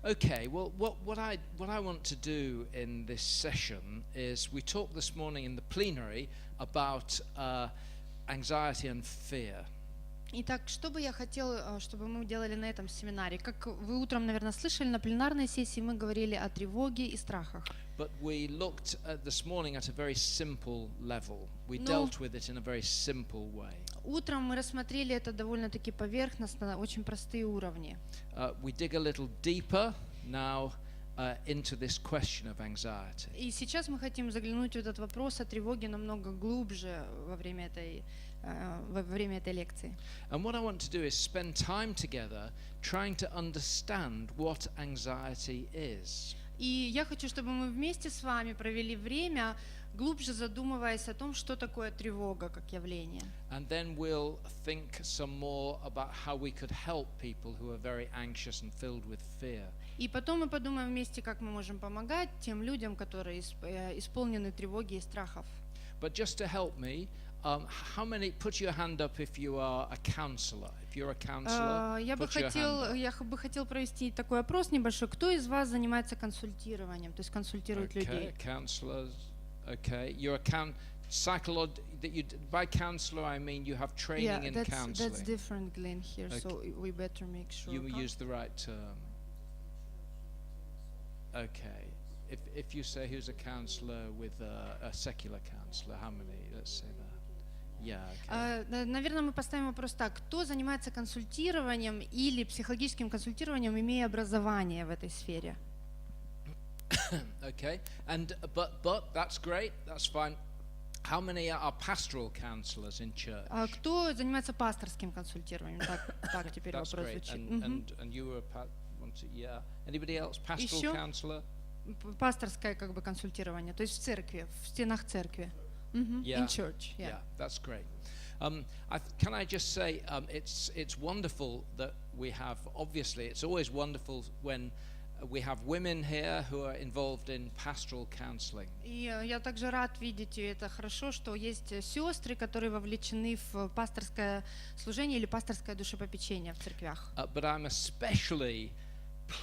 Okay, well, what I want to do in this session is we talked this morning in the plenary about anxiety and fear. Итак, что бы я хотел, чтобы мы делали на этом семинаре? Как вы утром, наверное, слышали, на пленарной сессии мы говорили о тревоге и страхах. But we looked at this morning at a very simple level. We dealt with it in a very simple way. Утром мы рассмотрели это довольно-таки поверхностно, очень простые уровни. We dig a little deeper now into this question of anxiety. И сейчас мы хотим заглянуть в этот вопрос о тревоге намного глубже во время этой лекции. And what I want to do is spend time together trying to understand what anxiety is. И я хочу, чтобы мы вместе с вами провели время, глубже задумываясь о том, что такое тревога как явление. And then we'll think some more about how we could help people who are very anxious and filled with fear. И потом мы подумаем вместе, как мы можем помогать тем людям, которые исполнены тревоги и страхов. But just to help me, how many? Put your hand up if you are a counselor. If you're a counselor, я бы хотел провести такой опрос небольшой. Кто из вас занимается консультированием, то есть консультирует людей? Counselors. Okay, you're a by counselor I mean you have training in counseling. That's different, Glynn, here. Okay. So we better make sure you use the right term. Okay. If you say who's a counselor with a secular counselor, how many? Let's say that. Yeah, okay. Наверное, мы поставим вопрос так: кто занимается консультированием или психологическим консультированием, имея образование в этой сфере? Okay, but that's great, that's fine. How many are pastoral counselors in church? Кто занимается пасторским консультированием? Так теперь вопрос звучит. And you were yeah. Anybody else? Pastoral counselor? Пасторское как бы консультирование, то есть в церкви, в стенах церкви. Yeah. In church. Yeah, that's great. Can I just say, it's wonderful that we have. Obviously, it's always wonderful when we have women here who are involved in pastoral counseling. И я также рад видеть, и это хорошо, что есть сестры, которые вовлечены в пасторское служение или пасторское душепопечение в церквях. But I'm especially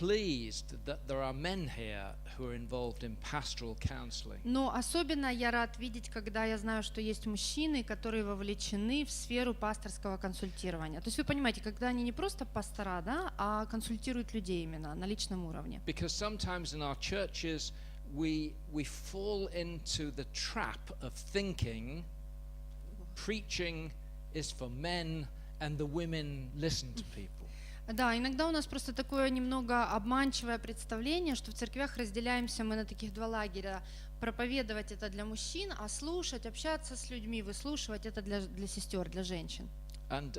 pleased that there are men here who are involved in pastoral counseling. Но особенно я рад видеть, когда я знаю, что есть мужчины, которые вовлечены в сферу пасторского консультирования. То есть вы понимаете, когда они не просто пастора, да, а консультируют людей именно на личном уровне. Because sometimes in our churches we fall into the trap of thinking preaching is for men and the women listen to people. Да, иногда у нас просто такое немного обманчивое представление, что в церквях разделяемся мы на таких два лагеря. Проповедовать это для мужчин, а слушать, общаться с людьми, выслушивать это для сестер, для женщин. And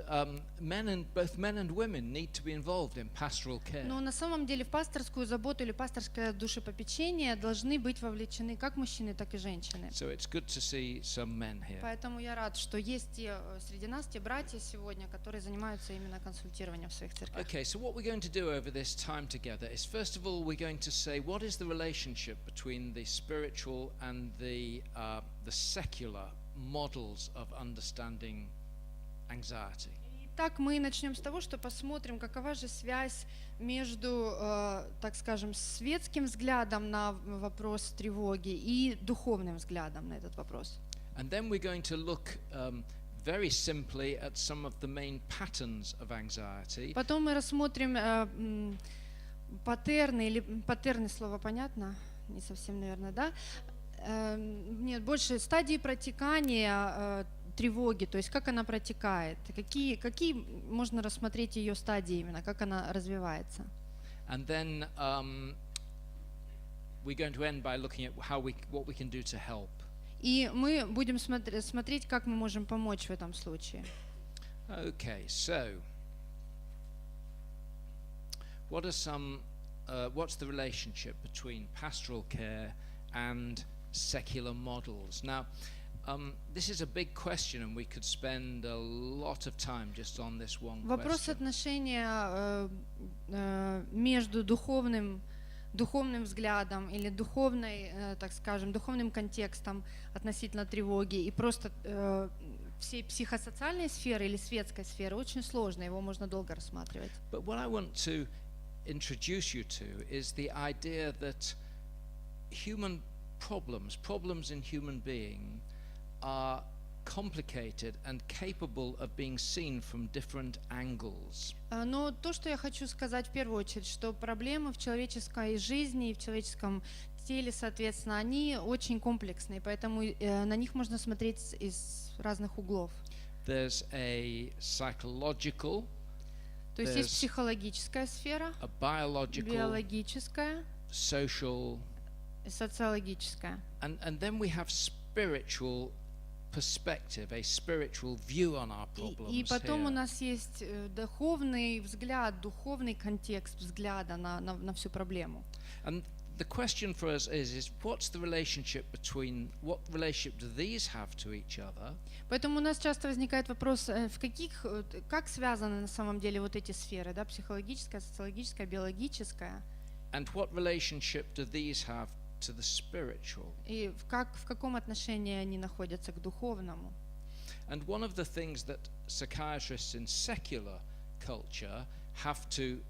both men and women need to be involved in pastoral care. Но на самом деле в пасторскую заботу или пасторское душепопечение должны быть вовлечены как мужчины, так и женщины. So it's good to see some men here. Поэтому я рад, что есть среди нас те братья сегодня, которые занимаются именно консультированием в своих церквях. Okay, so what we're going to do over this time together is, first of all, we're going to say what is the relationship between the spiritual and the secular models of understanding anxiety. Итак, мы начнем с того, что посмотрим, какова же связь между, так скажем, светским взглядом на вопрос тревоги и духовным взглядом на этот вопрос. And then we're going to look very simply at some of the main patterns of anxiety. Потом мы рассмотрим паттерны, или паттерны слово понятно? Не совсем, наверное, да? Нет, больше стадии протекания тревоги, то есть как она протекает, какие можно рассмотреть ее стадии именно, как она развивается. And then we're going to end by looking at what we can do to help. И мы будем смотреть, как мы можем помочь в этом случае. Okay, so what's the relationship between pastoral care and secular models? Now, this is a big question, and we could spend a lot of time just on this one question. Вопрос отношения между духовным взглядом или духовной, так скажем, духовным контекстом относительно тревоги и просто всей психосоциальной сферы или светской сферы очень сложно, его можно долго рассматривать. But what I want to introduce you to is the idea that human problems in human being are complicated and capable of being seen from different angles. Но то, что я хочу сказать в первую очередь, что проблемы в человеческой жизни и в человеческом теле, соответственно, они очень комплексные, поэтому на них можно смотреть из разных углов. There's a psychological, То есть есть психологическая сфера, a biological, биологическая, social, и социологическая. and then we have spiritual perspective, a spiritual view on our problems. И потом у here. нас есть духовный взгляд, духовный контекст взгляда на всю проблему. And the question for us is what relationship do these have to each other? Поэтому у нас часто возникает вопрос, как связаны на самом деле вот эти сферы, да, психологическая, социологическая, биологическая. And what relationship do these have to the spiritual? И в каком отношении они находятся к духовному. And one of the things that psychiatrists in secular culture have to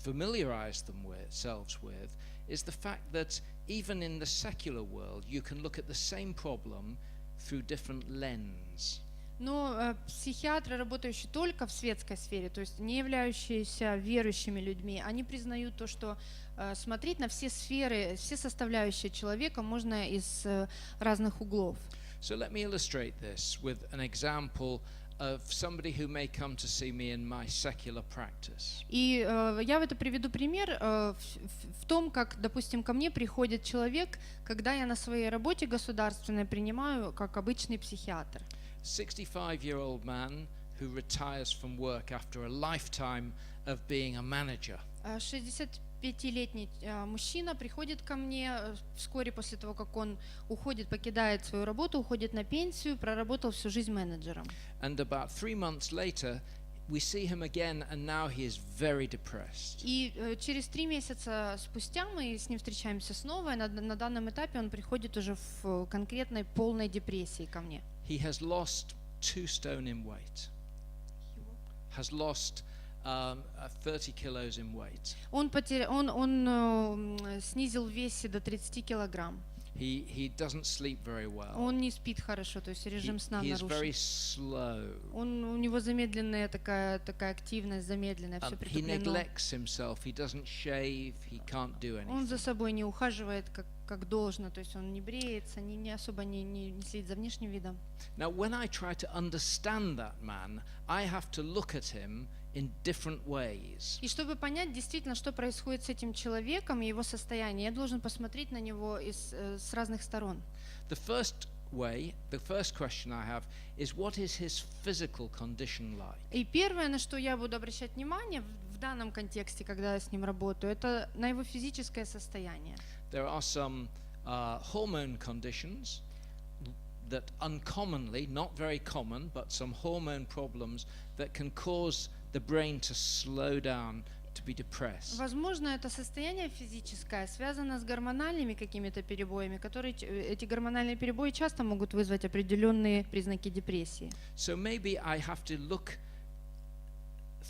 familiarize themselves with is the fact that even in the secular world you can look at the same problem through different lens. Но психиатры, работающие только в светской сфере, то есть не являющиеся верующими людьми, они признают то, что смотреть на все сферы, все составляющие человека можно из разных углов. So let me illustrate this with an example of somebody who may come to see me in my secular practice. И я в это приведу пример в том, как, допустим, ко мне приходит человек, когда я на своей работе государственной принимаю как обычный психиатр. 65-year-old man who retires from work after a lifetime of being a manager. 65-летний мужчина приходит ко мне вскоре после того, как он покидает свою работу, уходит на пенсию, проработал всю жизнь менеджером. And about 3 months later, we see him again, and now he is very depressed. И через 3 месяца спустя мы с ним встречаемся снова, и на данном этапе он приходит уже в конкретной полной депрессии ко мне. He has lost 2 stone in weight. Has lost 30 kilos in weight. Он снизил в весе до 30 килограмм. He doesn't sleep very well. Он не спит хорошо, то есть режим сна He is very нарушен. slow. У него замедленная такая активность, замедленная, все He притуплено. neglects himself. He doesn't shave. He can't do Он за anything. собой не ухаживает как должно, то есть он не бреется, не особо не следит за внешним видом. Now, when I try to understand that man, I have to look at him in different ways. И чтобы понять действительно, что происходит с этим человеком и его состояние, я должен посмотреть на него с разных сторон. The first question I have is what is his physical condition like? И первое, на что я буду обращать внимание в данном контексте, когда я с ним работаю, это на его физическое состояние. There are some hormone conditions that uncommonly, not very common, but some hormone problems that can cause the brain to slow down, to be depressed. Возможно, это состояние физическое связано с гормональными какими-то перебоями, эти гормональные перебои часто могут вызвать определенные признаки депрессии. So maybe I have to look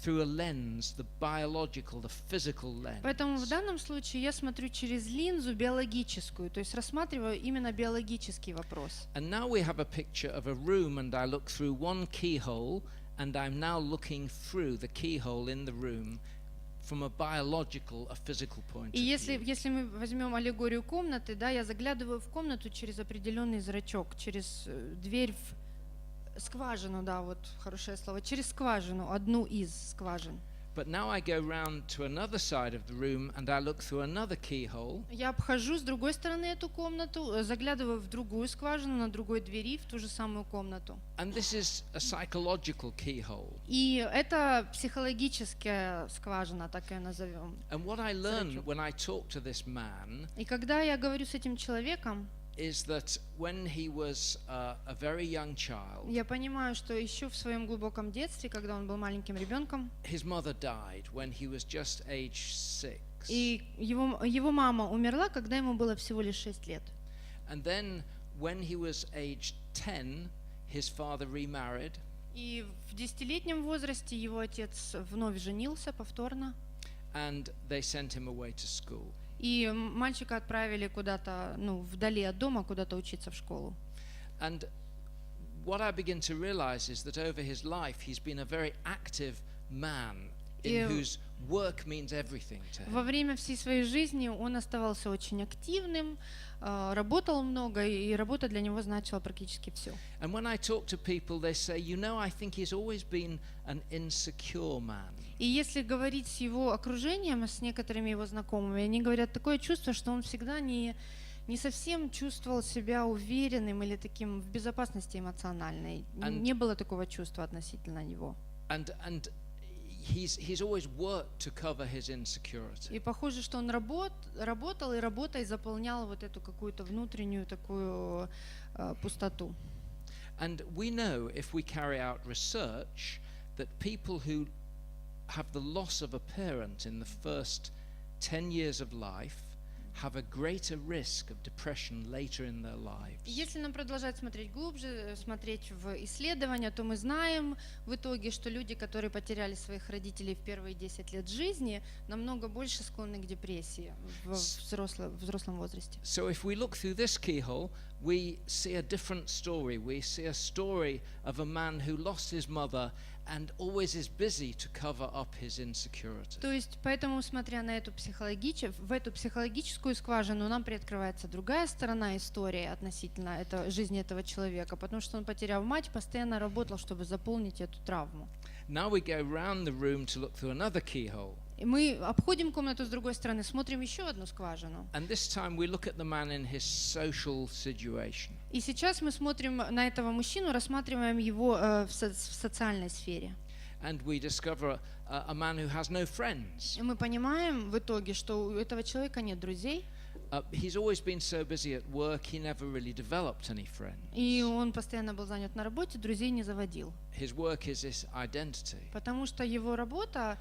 through a lens, the biological, the physical lens. Поэтому в данном случае я смотрю через линзу биологическую, то есть рассматриваю именно биологический вопрос. And now we have a picture of a room, and I look through one keyhole, and I'm now looking through the keyhole in the room from a biological, a physical point И of view. если мы возьмем аллегорию комнаты, да, я заглядываю в комнату через определенный зрачок, через дверь в скважину, да, вот хорошее слово, через скважину, одну из скважин. But now I go round to another side of the room, and I look through another keyhole, Я обхожу с другой стороны эту комнату, заглядываю в другую скважину, на другой двери, в ту же самую комнату. and this is a psychological keyhole. И это психологическая скважина, так ее назовем. And what I learn Зрачок. when I talk to this man И когда я говорю с этим человеком, is that when he was a very young child, я понимаю, что еще в своем глубоком детстве, когда он был маленьким ребенком, his mother died when he was just age 6. и его мама умерла, когда ему было всего лишь 6 лет. And then when he was age 10, his father remarried, И в 10-летнем возрасте его отец вновь женился повторно. and they sent him away to school. И мальчика отправили куда-то, вдали от дома, куда-то учиться в школу. And what I begin to realize is that over his life he's been a very active man in whose work means everything to him. Во время всей своей жизни он оставался очень активным, работал много, и работа для него значила практически все. And when I talk to people, they say, I think he's always been an insecure man. И если говорить с его окружением, с некоторыми его знакомыми, они говорят, такое чувство, что он всегда не совсем чувствовал себя уверенным или таким в безопасности эмоциональной. Не было такого чувства относительно него. And he's always worked to cover his insecurity. И похоже, что он работал и работой заполнял вот эту какую-то внутреннюю такую пустоту. And we know, if we carry out research, that people who have the loss of a parent in the first 10 years of life have a greater risk of depression later in their lives. Если нам продолжать смотреть глубже, смотреть в исследования, то мы знаем в итоге, что люди, которые потеряли своих родителей в первые 10 лет жизни, намного больше склонны к депрессии в взрослом возрасте. So if we look through this keyhole, we see a different story. We see a story of a man who lost his mother and always is busy to cover up his insecurity. То есть, поэтому, смотря на эту в эту психологическую скважину, нам приоткрывается другая сторона истории относительно жизни этого человека, потому что он, потеряв мать, постоянно работал, чтобы заполнить эту травму. Now we go round the room to look through another keyhole. И мы обходим комнату с другой стороны, смотрим еще одну скважину. And this time we look at the man in his social situation. И сейчас мы смотрим на этого мужчину, рассматриваем его в социальной сфере. And we discover a man who has no friends. И мы понимаем в итоге, что у этого человека нет друзей. He's always been so busy at work, he never really developed any friends. И он постоянно был занят на работе, друзей не заводил. His work is his identity. Потому что его работа,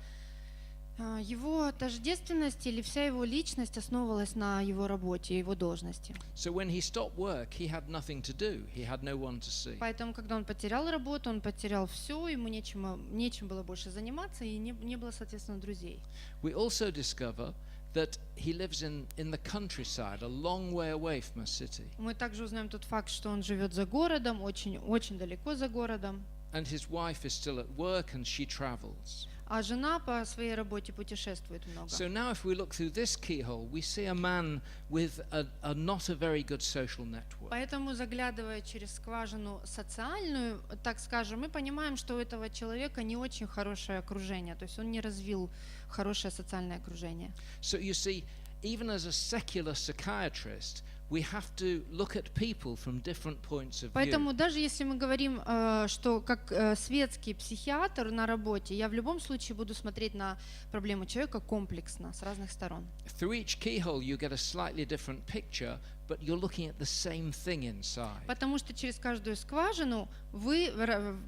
его тождественность или вся его личность основывалась на его работе, его должности. So when he stopped work, he had nothing to do. He had no one to see. Поэтому, когда он потерял работу, он потерял все, ему нечем было больше заниматься, и не было, соответственно, друзей. We also discover that he lives in the countryside, a long way away from a city. Мы также узнаем тот факт, что он живет за городом, очень далеко за городом. And his wife is still at work and she travels. А жена по своей работе путешествует много. So now if we look through this keyhole, we see a man with a not a very good social network. Поэтому, заглядывая через скважину социальную, так скажем, мы понимаем, что у этого человека не очень хорошее окружение, то есть он не развил хорошее социальное окружение. So you see, even as a secular psychiatrist, we have to look at people from different points of view. Поэтому даже если мы говорим, что как светский психиатр на работе, я в любом случае буду смотреть на проблему человека комплексно, с разных сторон. Through each keyhole you get a slightly different picture, but you're looking at the same thing inside. Потому что через каждую скважину вы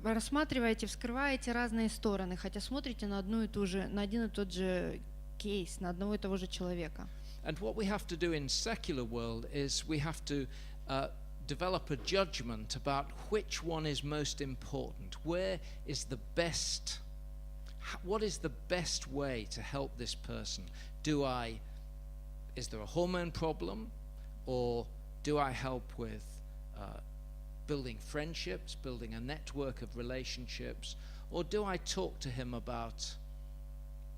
рассматриваете, вскрываете разные стороны, хотя смотрите на один и тот же кейс, на одного и того же человека. And what we have to do in secular world is we have to develop a judgment about which one is most important. Where is the best? What is the best way to help this person? Is there a hormone problem, or do I help with building friendships, building a network of relationships, or do I talk to him about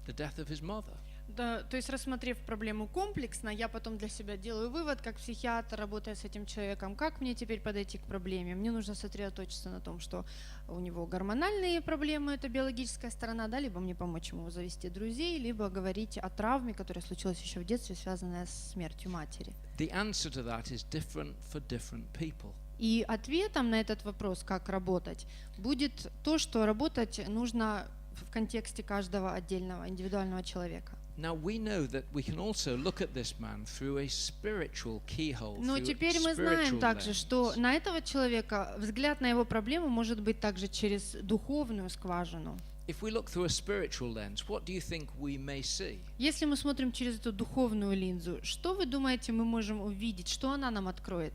the death of his mother? Да, то есть, рассмотрев проблему комплексно, я потом для себя делаю вывод, как психиатр, работая с этим человеком, как мне теперь подойти к проблеме. Мне нужно сосредоточиться на том, что у него гормональные проблемы, это биологическая сторона, да, либо мне помочь ему завести друзей, либо говорить о травме, которая случилась еще в детстве, связанная с смертью матери. The answer to that is different for different people. И ответом на этот вопрос, как работать, будет то, что работать нужно в контексте каждого отдельного индивидуального человека. Now we know that we can also look at this man through a spiritual keyhole. Но теперь мы знаем также, что на этого человека взгляд на его проблему может быть также через духовную скважину. If we look through a spiritual lens, what do you think we may see? Если мы смотрим через эту духовную линзу, что вы думаете, мы можем увидеть, что она нам откроет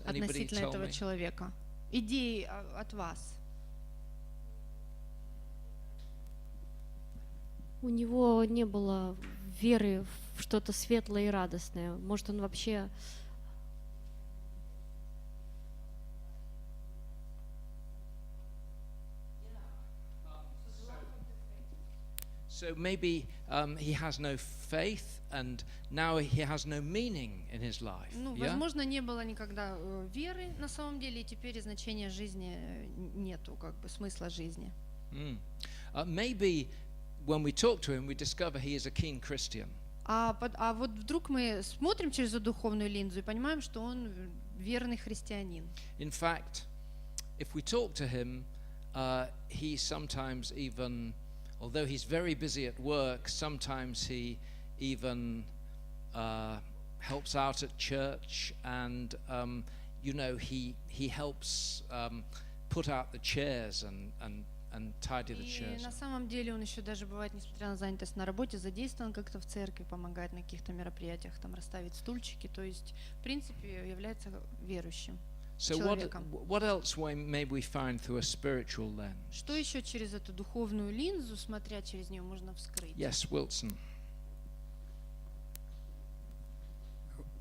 относительно этого человека? Идеи от вас. У него не было веры в что-то светлое и радостное. Может, он вообще... So maybe he has no faith, and now he has no meaning in his life. Ну, Yeah? возможно, не было никогда веры на самом деле, и теперь и значения жизни нету, как бы смысла жизни. Maybe when we talk to him, we discover he is a keen Christian. А вот вдруг мы смотрим через эту духовную линзу и понимаем, что он верный христианин. In fact, if we talk to him, he sometimes even, although he's very busy at work, sometimes he even helps out at church, and you know, he helps put out the chairs and tidy the И chairs. на самом деле он еще даже бывает, несмотря на занятость на работе, задействован как-то в церкви, помогает на каких-то мероприятиях, там расставить стульчики, то есть в принципе является верующим So человеком. what else maybe we find through a spiritual lens? Что еще через эту духовную линзу, смотря через нее, можно вскрыть? Yes, Wilson.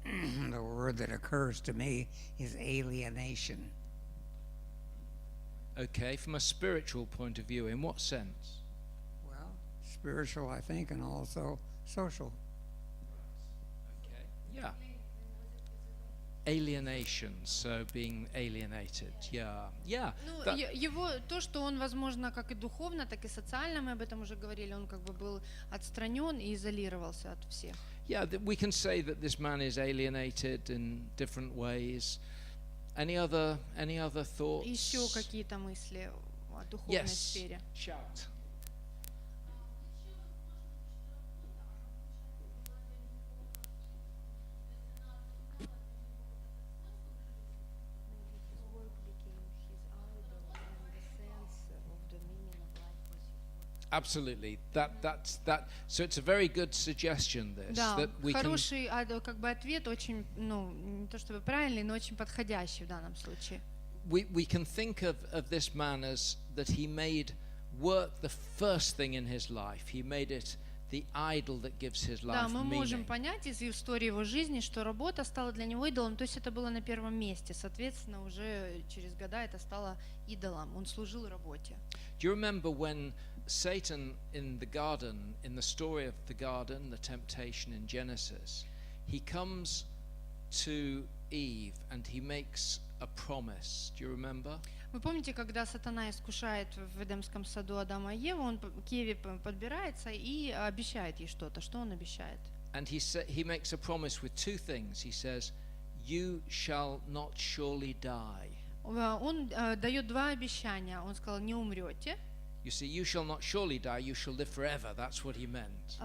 The word that occurs to me is alienation. Okay, from a spiritual point of view, in what sense? Well, spiritual, I think, and also social. Okay, yeah. Alienation, so being alienated, yeah. Ну, That- его, то, что он, возможно, как и духовно, так и социально, мы об этом уже говорили, он как бы был отстранен и изолировался от всех. Yeah, we can say that this man is alienated in different ways. Any other thoughts? Еще какие-то мысли о духовной Yes. сфере? Shout. Absolutely. That. So it's a very good suggestion. This Да, that we can. хороший как бы ответ, очень, ну, не то чтобы правильный, но очень подходящий в данном случае. We can think of this man as that he made work the first thing in his life. He made it the idol that gives his life Да, мы можем meaning. понять из истории его жизни, что работа стала для него идолом, то есть это было на первом месте, соответственно, уже через года это стало идолом, он служил работе. Do you remember when Satan in the garden, in the story of the garden, the temptation in Genesis, he comes to Eve and he makes a promise. Do you remember? Вы помните, когда сатана искушает в Эдемском саду Адама и Еву, он к Еве подбирается и обещает ей что-то. Что он обещает? And he makes a promise with two things. He says, "You shall not surely die." Он дает два обещания. Он сказал, не умрете. You see, you shall not surely die, you shall live forever. That's what he meant.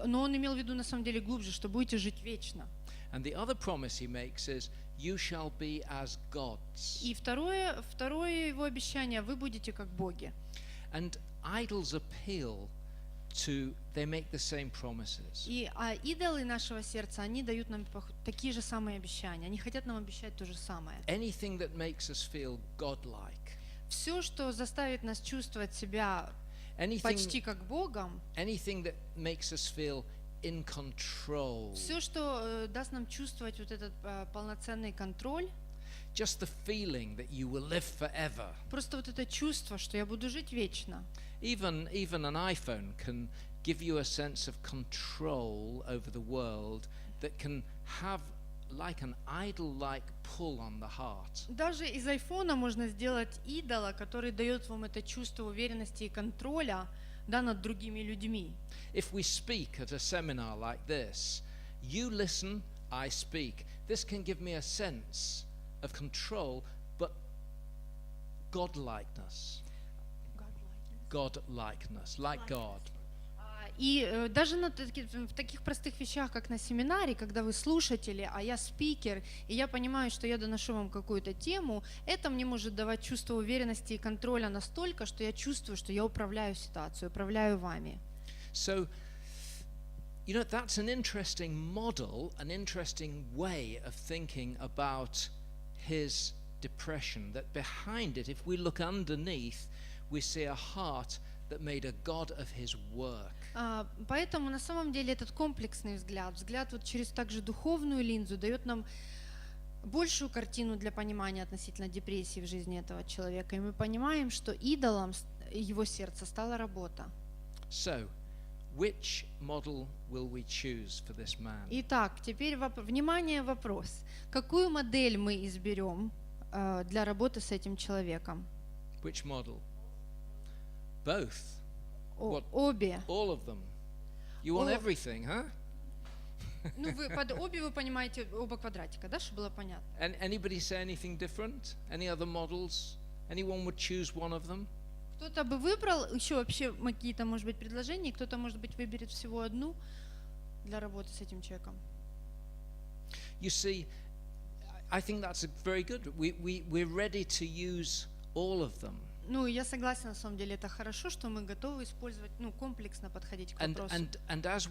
Но он имел в виду на самом деле глубже, что будете жить вечно. And the other promise he makes is, you shall be as gods. И второе его обещание, вы будете как боги. And idols appeal to, they make the same promises. И идолы нашего сердца, они дают нам такие же самые обещания. Они хотят нам обещать то же самое. Anything that makes us feel godlike. Все, что заставит нас чувствовать себя почти как Богом, Anything that makes us feel in control. все, что даст нам чувствовать вот этот полноценный контроль, Just the feeling that you will live forever. просто вот это чувство, что я буду жить вечно. Even an iPhone can give you a sense of control over the world that can have like an idol-like pull on the heart. Даже из айфона можно сделать идола, который дает вам это чувство уверенности и контроля, да, над другими людьми. If we speak at a seminar like this, you listen, I speak. This can give me a sense of control, but godlikeness. Godlikeness, like God. И даже в таких простых вещах, как на семинаре, когда вы слушатели, а я спикер, и я понимаю, что я доношу вам какую-то тему, это мне может давать чувство уверенности и контроля настолько, что я чувствую, что я управляю ситуацией, управляю вами. So, you know, that's an interesting model, an interesting way of thinking about his depression, that behind it, if we look underneath, we see a heart that made a god of his work. Поэтому на самом деле этот комплексный взгляд вот через также духовную линзу дает нам большую картину для понимания относительно депрессии в жизни этого человека. И мы понимаем, что идолом его сердца стала работа. So, which model will we choose for this man? Итак, теперь внимание, вопрос. Какую модель мы изберем для работы с этим человеком? Which model? Both. What? Обе. All of them. You want everything, huh? Ну, вы под обе вы понимаете оба квадратика, да, чтобы было понятно? Anybody say anything different? Any other models? Anyone would choose one of them? Кто-то бы выбрал еще вообще какие-то, может быть, предложения, кто-то, может быть, выберет всего одну для работы с этим человеком. You see, I think that's very good. We're ready to use all of them. Ну, я согласна, на самом деле, это хорошо, что мы готовы использовать, ну, комплексно подходить к вопросу. And as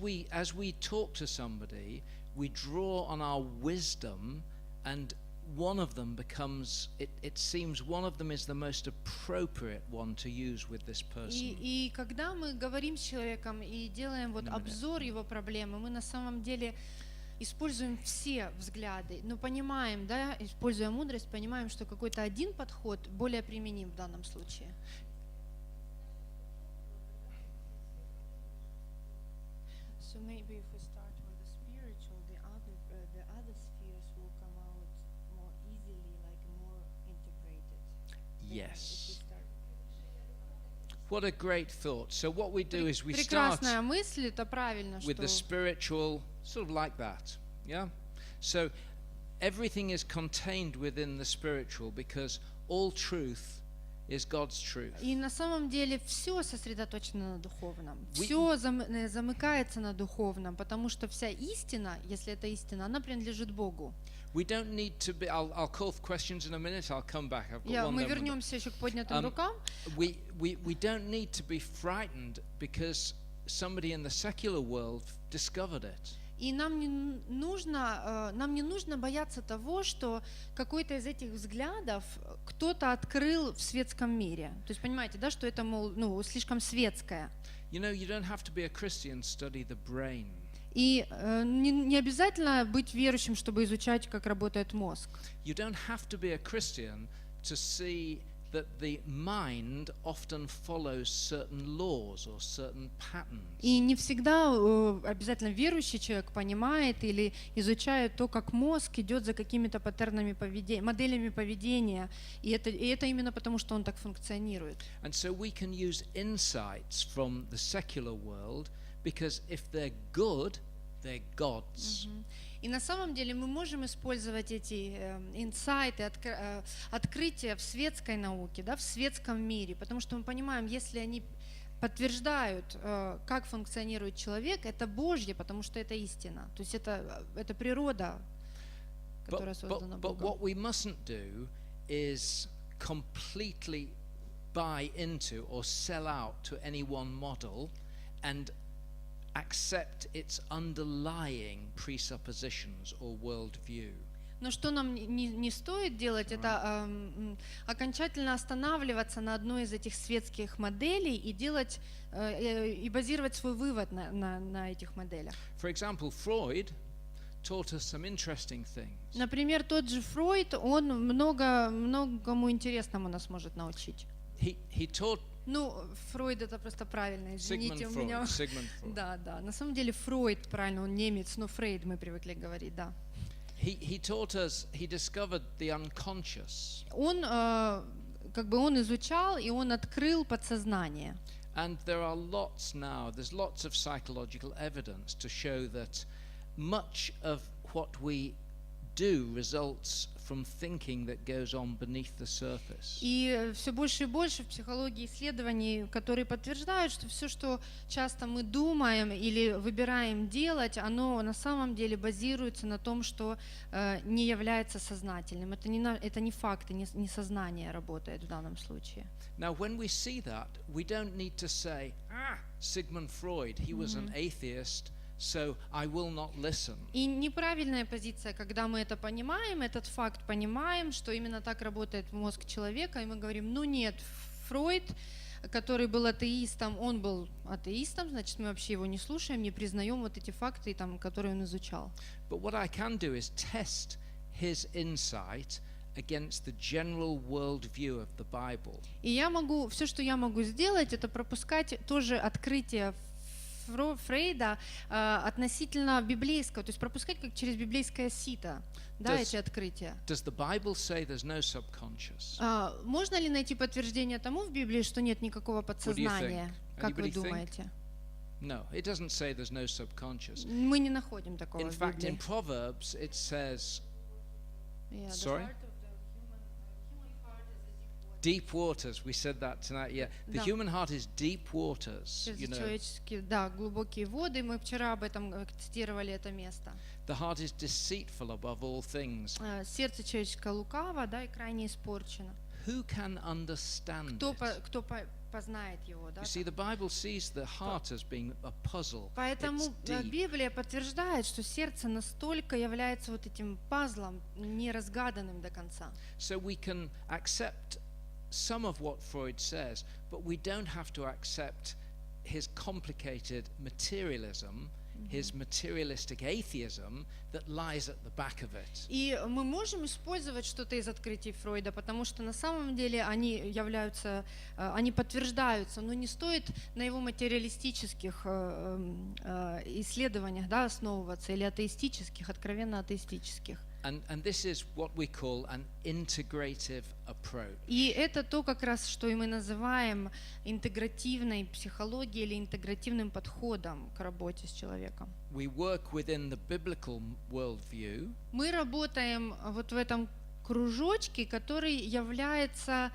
we talk to somebody, we draw on our wisdom, and one of them becomes, it seems one of them is the most appropriate one to use with this person. И когда мы говорим с человеком и делаем вот обзор его проблемы, мы на самом деле используем все взгляды, но понимаем, да, используя мудрость, понимаем, что какой-то один подход более применим в данном случае. So maybe if we start with the spiritual, the other spheres will come out more easily, like more integrated. Yes. What a great thought. So what we do is we start Прекрасная мысль, это правильно, with the что spiritual, sort of like that, yeah? So everything is contained within the spiritual because all truth is God's truth. и на самом деле все сосредоточено на духовном, все замыкается на духовном, потому что вся истина, если это истина, она принадлежит Богу. We don't need to be. I'll call for questions in a minute. I'll come back. I've got one. Мы вернемся еще к поднятым рукам. We don't need to be frightened because somebody in the secular world discovered it. И нам не нужно бояться того, что какой-то из этих взглядов кто-то открыл в светском мире. То есть понимаете, да, что это, мол, ну, слишком светское. You know, you don't have to be a Christian to study the brain. И не обязательно быть верующим, чтобы изучать, как работает мозг. You don't have to be a Christian to see that the mind often follows certain laws or certain patterns. И не всегда обязательно верующий человек понимает или изучает то, как мозг идет за какими-то паттернами поведения, моделями поведения, и это именно потому, что он так функционирует. And so we can use insights from the secular world because if they're good, they're God's. И на самом деле мы можем использовать эти инсайты, открытия в светской науке, да, в светском мире, потому что мы понимаем, если они подтверждают, как функционирует человек, это Божье, потому что это истина. То есть это природа, которая создана But Богом. what we mustn't do is completely buy into or sell out to any one model and accept its underlying presuppositions or worldview. Но что нам не стоит делать, это окончательно останавливаться на одной из этих светских моделей и делать и базировать свой вывод на этих моделях. For example, Freud taught us some interesting things. Например, тот же Фройд, он многому интересному нас может научить. He taught Ну, Фройд это просто правильно, извините, Sigmund у меня... Freud. Да, на самом деле Фройд, правильно, он немец, но Фрейд мы привыкли говорить, да. He taught us, he discovered the unconscious. Он он изучал, и он открыл подсознание. And there are there's lots of psychological evidence to show that much of what we do results from thinking that goes on beneath the surface. И все больше и больше в психологии исследований, которые подтверждают, что все, что часто мы думаем или выбираем делать, оно на самом деле базируется на том, что не является сознательным. Это не факты, не сознание работает в данном случае. Now, when we see that, we don't need to say, Sigmund Freud, he was an atheist, so I will not listen. И неправильная позиция, когда мы это понимаем, этот факт понимаем, что именно так работает мозг человека, и мы говорим, ну нет, Фройд который был атеистом, он был атеистом, значит, мы вообще его не слушаем, не признаем вот эти факты, там, которые он изучал. But what I can do is test his insight against the general worldview of the Bible. И все, что я могу сделать, это пропускать тоже открытие Фрейда относительно библейского, то есть пропускать как через библейское сито, да, эти открытия. Does the Bible say there's no subconscious? Можно ли найти подтверждение тому в Библии, что нет никакого подсознания? Как вы думаете? No, it doesn't say there's no subconscious. Мы не находим такого In в fact, in Библии. Proverbs it says, Yeah, the sorry? heart of the human heart is a Deep deep water. waters. We said that tonight. Yeah, the Да. human heart is deep waters. You know, Человеческие, да, глубокие воды. Мы вчера об этом цитировали это место. the heart is deceitful above all things. Сердце человеческое лукаво, да, и крайне испорчено. Who can understand Кто it? познает его, да? You see, the Bible sees the heart as being a puzzle. Поэтому It's deep. Библия подтверждает, что сердце настолько является вот этим пазлом, неразгаданным до конца. So we can accept some of what Freud says, but we don't have to accept his complicated materialism, his materialistic atheism that lies at the back of it. И мы можем использовать что-то из открытий Фройда, потому что на самом деле они они подтверждаются, но не стоит на его материалистических исследованиях, да, основываться, или атеистических, откровенно атеистических. And this is what we call an integrative approach. И это то, как раз, что и мы называем интегративной психологией или интегративным подходом к работе с человеком. We work within the biblical worldview, Мы работаем вот в этом кружочке, который является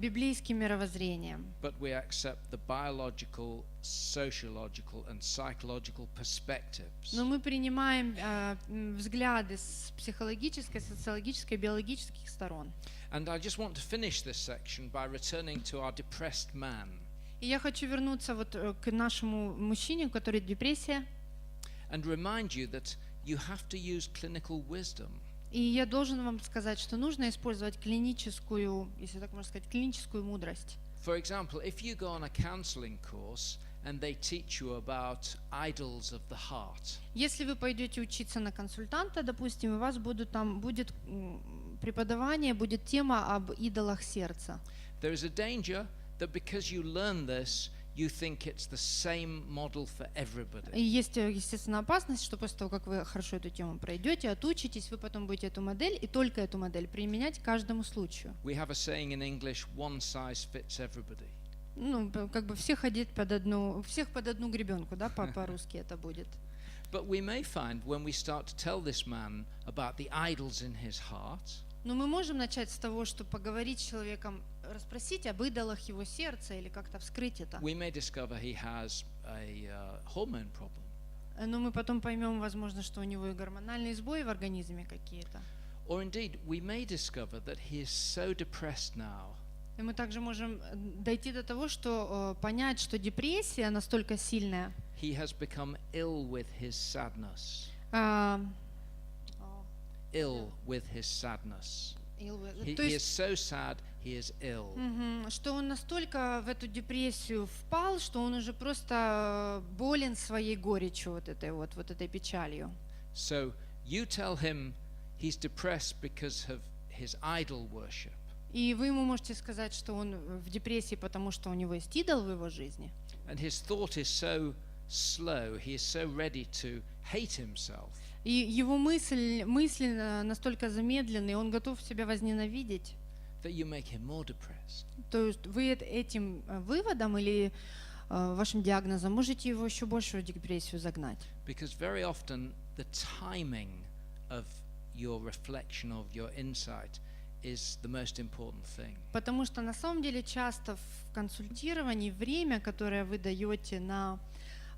библейским мировоззрением. but we accept the biological, sociological and psychological perspectives. Но мы принимаем взгляды с психологической, социологической, биологических сторон. And I just want to finish this section by returning to our depressed man. И я хочу вернуться вот к нашему мужчине, у которого депрессия. And remind you that you have to use clinical wisdom. И я должен вам сказать, что нужно использовать клиническую, если так можно сказать, клиническую мудрость. For example, if you go on a counseling course and they teach you about idols of the heart, Если вы пойдете учиться на консультанта, допустим, у вас будет преподавание, будет тема об идолах сердца. there is a danger that because you learn this, you think it's the same model for everybody. И есть, естественно, опасность, что после того, как вы хорошо эту тему пройдете, отучитесь, вы потом будете эту модель и только эту модель применять к каждому случаю. We have a saying in English, one size fits everybody. Ну, как бы всех под одну гребенку, да, по-русски это будет. But we may find when we start to tell this man about the idols in his heart, Но мы можем начать с того, что поговорить с человеком, расспросить об идолах его сердца или как-то вскрыть это. we may discover he has a hormone problem. Но мы потом поймем, возможно, что у него и гормональные сбои в организме какие-то. Or indeed, we may discover that he is so depressed now И мы также можем дойти до того, что понять, что депрессия настолько сильная. he has become ill with his sadness. Ill with his sadness. He То is есть, so sad, he is ill. что он настолько в эту депрессию впал, что он уже просто болен своей горечью, вот этой печалью. So you tell him he's depressed because of his idol worship. И вы ему можете сказать, что он в депрессии, потому что у него есть идол в его жизни. And his thought is so slow, he is so ready to hate himself. И его мысли настолько замедлены, он готов себя возненавидеть. That you make him more depressed. То есть вы этим выводом или вашим диагнозом можете его еще больше в депрессию загнать. Because very often the timing of your reflection, of your insight, is the most important thing. Потому что на самом деле часто в консультировании время, которое вы даете на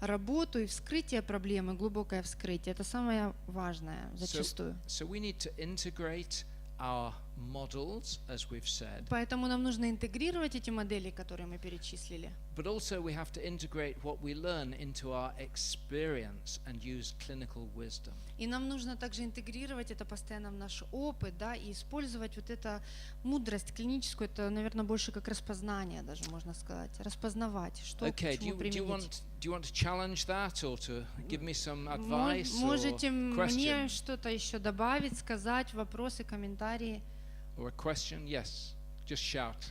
работу и вскрытие проблемы, глубокое вскрытие, это самое важное зачастую. So we need to integrate our models, as we've said, Поэтому нам нужно интегрировать эти модели, которые мы перечислили. but also we have to integrate what we learn into our experience and use clinical wisdom. И нам нужно также интегрировать это постоянно в наш опыт, да, и использовать вот эту мудрость клиническую, это, наверное, больше как распознание даже, можно сказать, распознавать, что к Okay, чему применить. do you want to challenge that or to give me some advice Можете or мне question? что-то еще добавить, сказать, вопросы, комментарии? Or a question? Yes, just shout.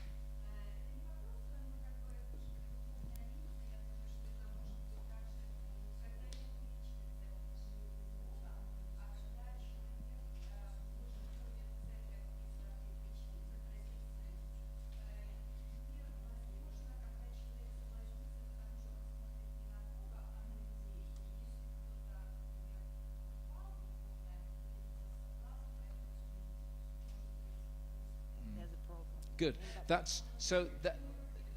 Good. That's so.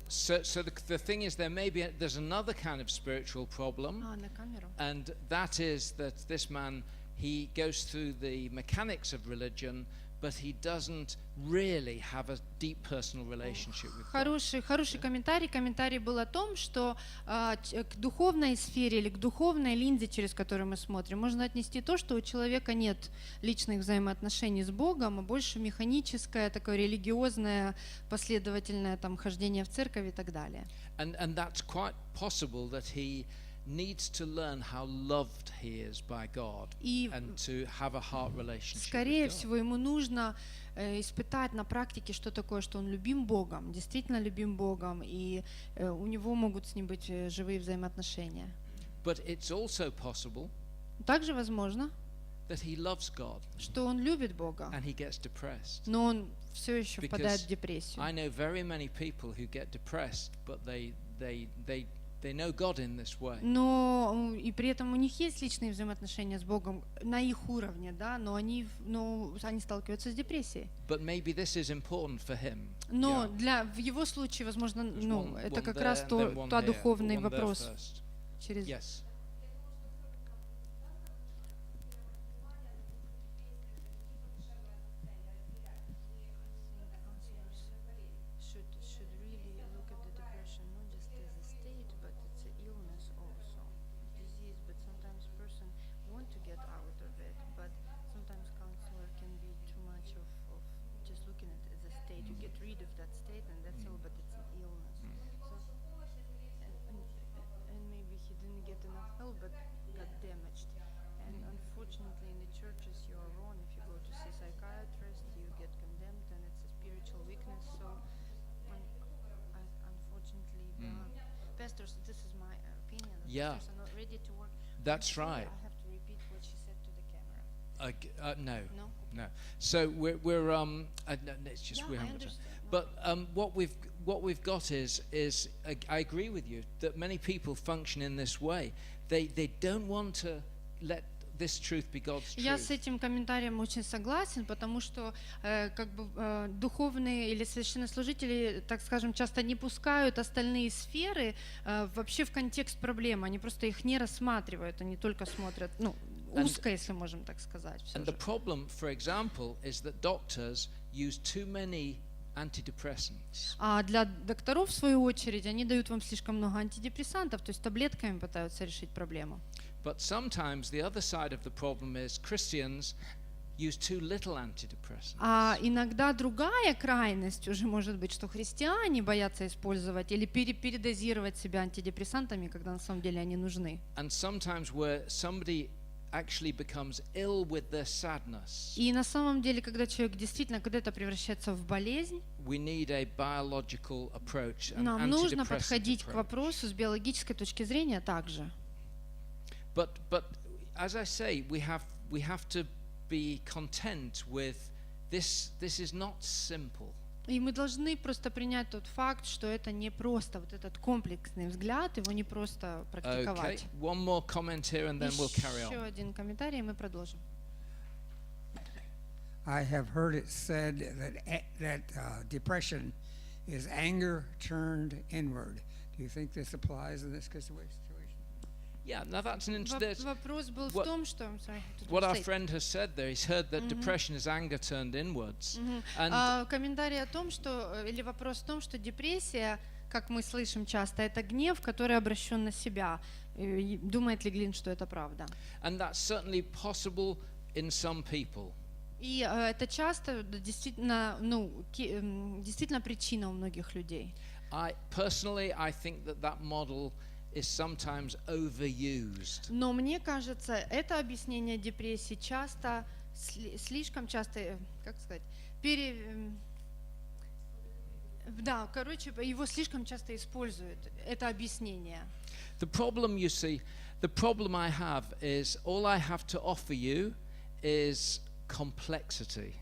So the thing is, there's another kind of spiritual problem, На камеру. and that is that this man, he goes through the mechanics of religion, but he doesn't really have a deep personal relationship with God. Хороший комментарий. Комментарий был о том, что к духовной сфере или к духовной линзе, через которую мы смотрим, можно отнести то, что у человека нет личных взаимоотношений с Богом, а больше механическое, такое религиозное, последовательное там хождение в церковь и так далее. And that's quite possible that he needs to learn how loved he is by God И and to have a heart relationship скорее with God. всего ему нужно испытать на практике, что такое, что он любим Богом, действительно любим Богом, и у него могут с ним быть живые взаимоотношения. But it's also possible Также возможно, that he loves God что он любит Бога, and he gets depressed. но он все еще впадает в Because депрессию. I know very many people who get depressed, but they know God in this way. Но и при этом у них есть личные взаимоотношения с Богом на их уровне, да, но они сталкиваются с депрессией. But maybe this is important for him. Но Yeah. в его случае, возможно, There's это one как there раз and then one тот here. духовный One there вопрос first. через. Yes. Should really look at the depression not just as a state, but it's an illness also, disease. But sometimes person want to get out of it, but sometimes counselor can be too much of just looking at it as a state. You get rid of that state and that's all, but it's an illness. And maybe he didn't get enough help, but got damaged. And unfortunately, in the churches, you are wrong. If you go to see psychiatrist, you get condemned, and it's a spiritual weakness. So, unfortunately, pastors, this is my opinion. That Yeah. pastors are not ready to work. That's Sorry, right. I have to repeat what she said to the camera. No. No? No. So we're no, it's just Yeah, we I haven't. understand. But what we've got is I agree with you that many people function in this way. They don't want to let this truth be God's Я с truth. этим комментарием очень согласен, потому что духовные или священнослужители, так скажем, часто не пускают остальные сферы вообще в контекст проблемы. Они просто их не рассматривают, они только смотрят, узко, если можем так сказать. всё And же. the problem, for example, is that doctors use too many antidepressants. А для докторов, в свою очередь, они дают вам слишком много антидепрессантов, то есть таблетками пытаются решить проблему. But sometimes the other side of the problem is Christians use too little antidepressants. А иногда другая крайность уже может быть, что христиане боятся использовать или передозировать себя антидепрессантами, когда на самом деле они нужны. And sometimes where somebody actually becomes ill with their sadness, И на самом деле, когда человек действительно, когда это превращается в болезнь, we need a biological approach, an нам нужно antidepressant подходить к approach. вопросу с биологической точки зрения также. But as I say, we have to be content with this. This is not simple. И мы должны просто принять тот факт, что это не просто, вот этот комплексный взгляд, его не просто Okay. практиковать. One more comment here, and then we'll carry Еще on. один комментарий, и мы продолжим. I have heard it said that depression is anger turned inward. Do you think this applies in this situation? Yeah, now that's an interesting. Вопрос был в what- том, что... I'm sorry, to What our translate. friend has said there, he's heard that depression is anger turned inwards. Мгм. And Комментарий о том, что, или вопрос в том, что депрессия, как мы слышим часто, это гнев, который обращен на себя. И думает ли Глинн, что это правда? and that's certainly possible in some people. И это часто действительно, действительно причина у многих людей. I think that model is sometimes overused. Но мне кажется, это объяснение депрессии часто, слишком часто, как сказать, да, короче, его слишком часто используют, это объяснение. The problem I have is all I have to offer you is complexity.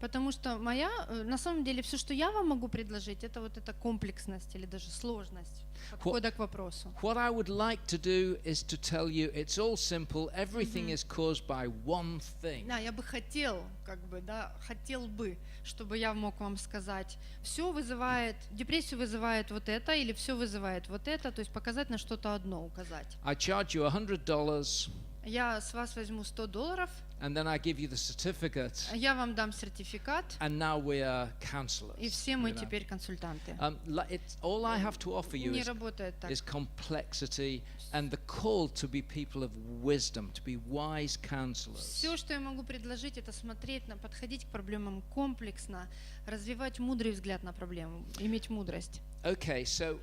Потому что на самом деле, все, что я вам могу предложить, это вот эта комплексность или даже сложность подхода к вопросу. What I would like to do is to tell you it's all simple, everything is caused by one thing. Да, я бы хотел бы, чтобы я мог вам сказать, депрессию вызывает вот это, или все вызывает вот это, то есть показать на что-то одно, указать. I charge you $100 Я с вас возьму $100, and then I give you the certificate, я вам дам сертификат, and now we are counselors. и все мы you know. теперь консультанты. All I have to offer you Не is работает так. complexity and the call to be people of wisdom, to be wise counselors. Все, что я могу предложить, это подходить к проблемам комплексно, развивать мудрый взгляд на проблему, иметь мудрость. Okay, so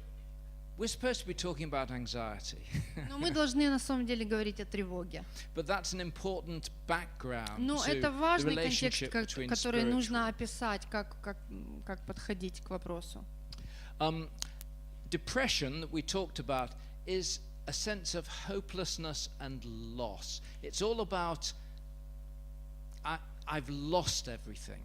we're supposed to be talking about anxiety, Но мы должны на самом деле говорить о тревоге. but that's an important background Но to это the важный контекст, relationship between который spiritual. нужно описать, как подходить к вопросу. Depression that we talked about is a sense of hopelessness and loss. It's all about I've lost everything.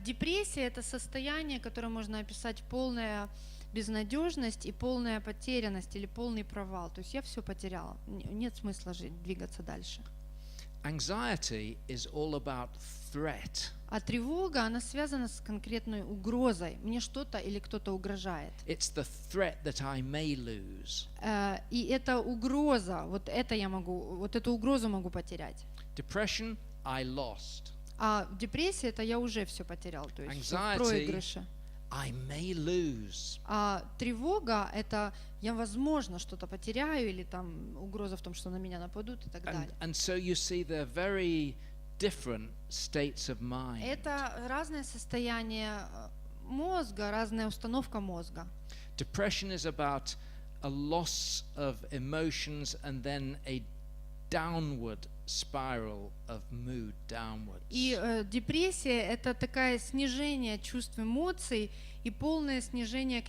Депрессия – это состояние, которое можно описать полная безнадежность и полная потерянность или полный провал. То есть я все потеряла, нет смысла двигаться дальше. Anxiety is all about threat. А тревога, она связана с конкретной угрозой. Мне что-то или кто-то угрожает. It's the threat that I may lose. И эта угроза, вот эту угрозу могу потерять. Depression, I lost. А депрессия – это я уже все потерял, то есть всё в проигрыше. I may lose. А тревога – это я, возможно, что-то потеряю, или там угроза в том, что на меня нападут и так далее. And so you see they're very different states of mind. Это разное состояние мозга, разная установка мозга. Depression is about a loss of emotions and then a downward spiral of mood downwards. И депрессия – это такое снижение чувств, эмоций и полное снижение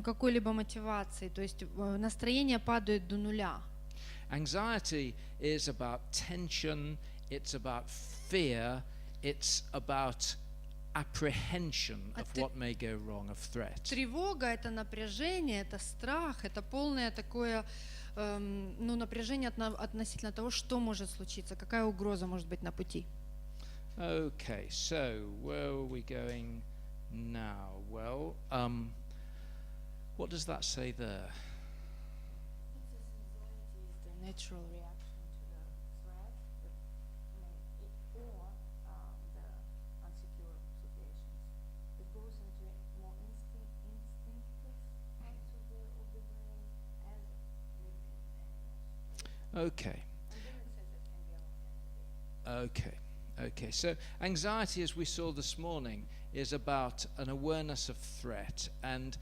какой-либо мотивации, то есть настроение падает до нуля. Anxiety is about tension, it's about fear, it's about apprehension of what may go wrong, of threat. Тревога – это напряжение, это страх, это полное такое напряжение относительно того, что может случиться, какая угроза может быть на пути. Okay, so where are we going now? Well, what does that say there? The natural reaction to the threat, or the unsecure situations. It goes into more instinctive parts of the brain as Okay. Okay. So anxiety, as we saw this morning, is about an awareness of threat, and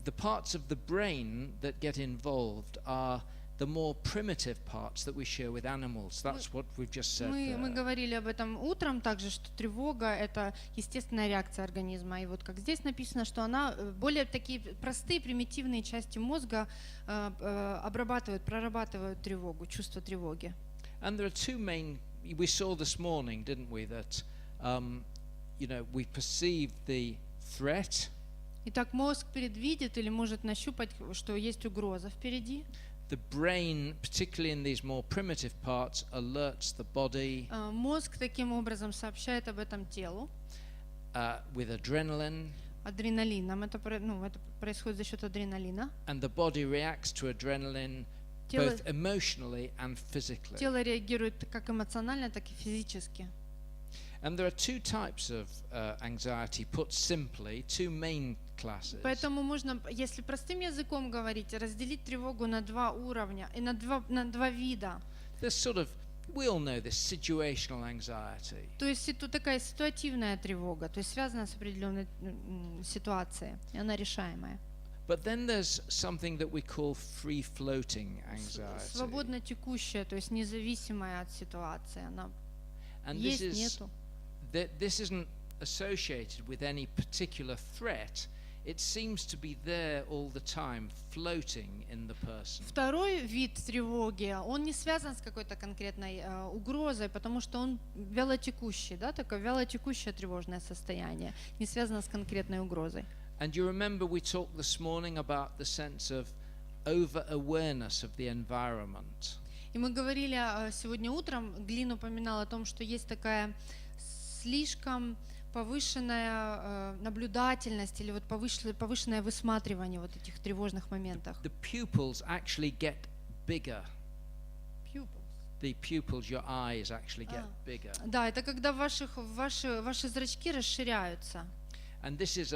the parts of the brain that get involved are the more primitive parts that we share with animals. That's what we've just said Мы there. говорили об этом утром также, что тревога – это естественная реакция организма. И вот как здесь написано, что она более такие простые, примитивные части мозга прорабатывают тревогу, чувство тревоги. And there are two main. We saw this morning, didn't we, that we perceive the threat. Итак, мозг предвидит или может нащупать, что есть угроза впереди. The brain, particularly in these more primitive parts, alerts the body. Мозг таким образом сообщает об этом телу. With adrenaline. Адреналином. Это происходит за счет адреналина. And the body reacts to adrenaline Тело, both emotionally and physically. тело реагирует как эмоционально, так и физически. And there are two types of anxiety, put simply, two main classes. Поэтому можно, если простым языком говорить, разделить тревогу на два уровня и на два вида. There's sort of, we all know this, situational anxiety. То есть это такая ситуативная тревога, то есть связана с определенной ситуацией, и она решаемая. But then there's something that we call free-floating anxiety. Свободно текущая, то есть независимая от ситуации. Она And this есть, is нету. this isn't associated with any particular threat. It seems to be there all the time, floating in the person. Второй вид тревоги, он не связан с какой-то конкретной угрозой, потому что он вялотекущий, да, такое вялотекущее тревожное состояние, не связано с конкретной угрозой. And you remember we talked this morning about the sense of over-awareness of the environment. И мы говорили сегодня утром, Глинн упоминал о том, что есть такая слишком повышенная наблюдательность или вот повышенное высматривание вот этих тревожных моментов. The pupils actually get bigger. The pupils, your eyes actually get bigger. Да, это когда ваши зрачки расширяются. And this is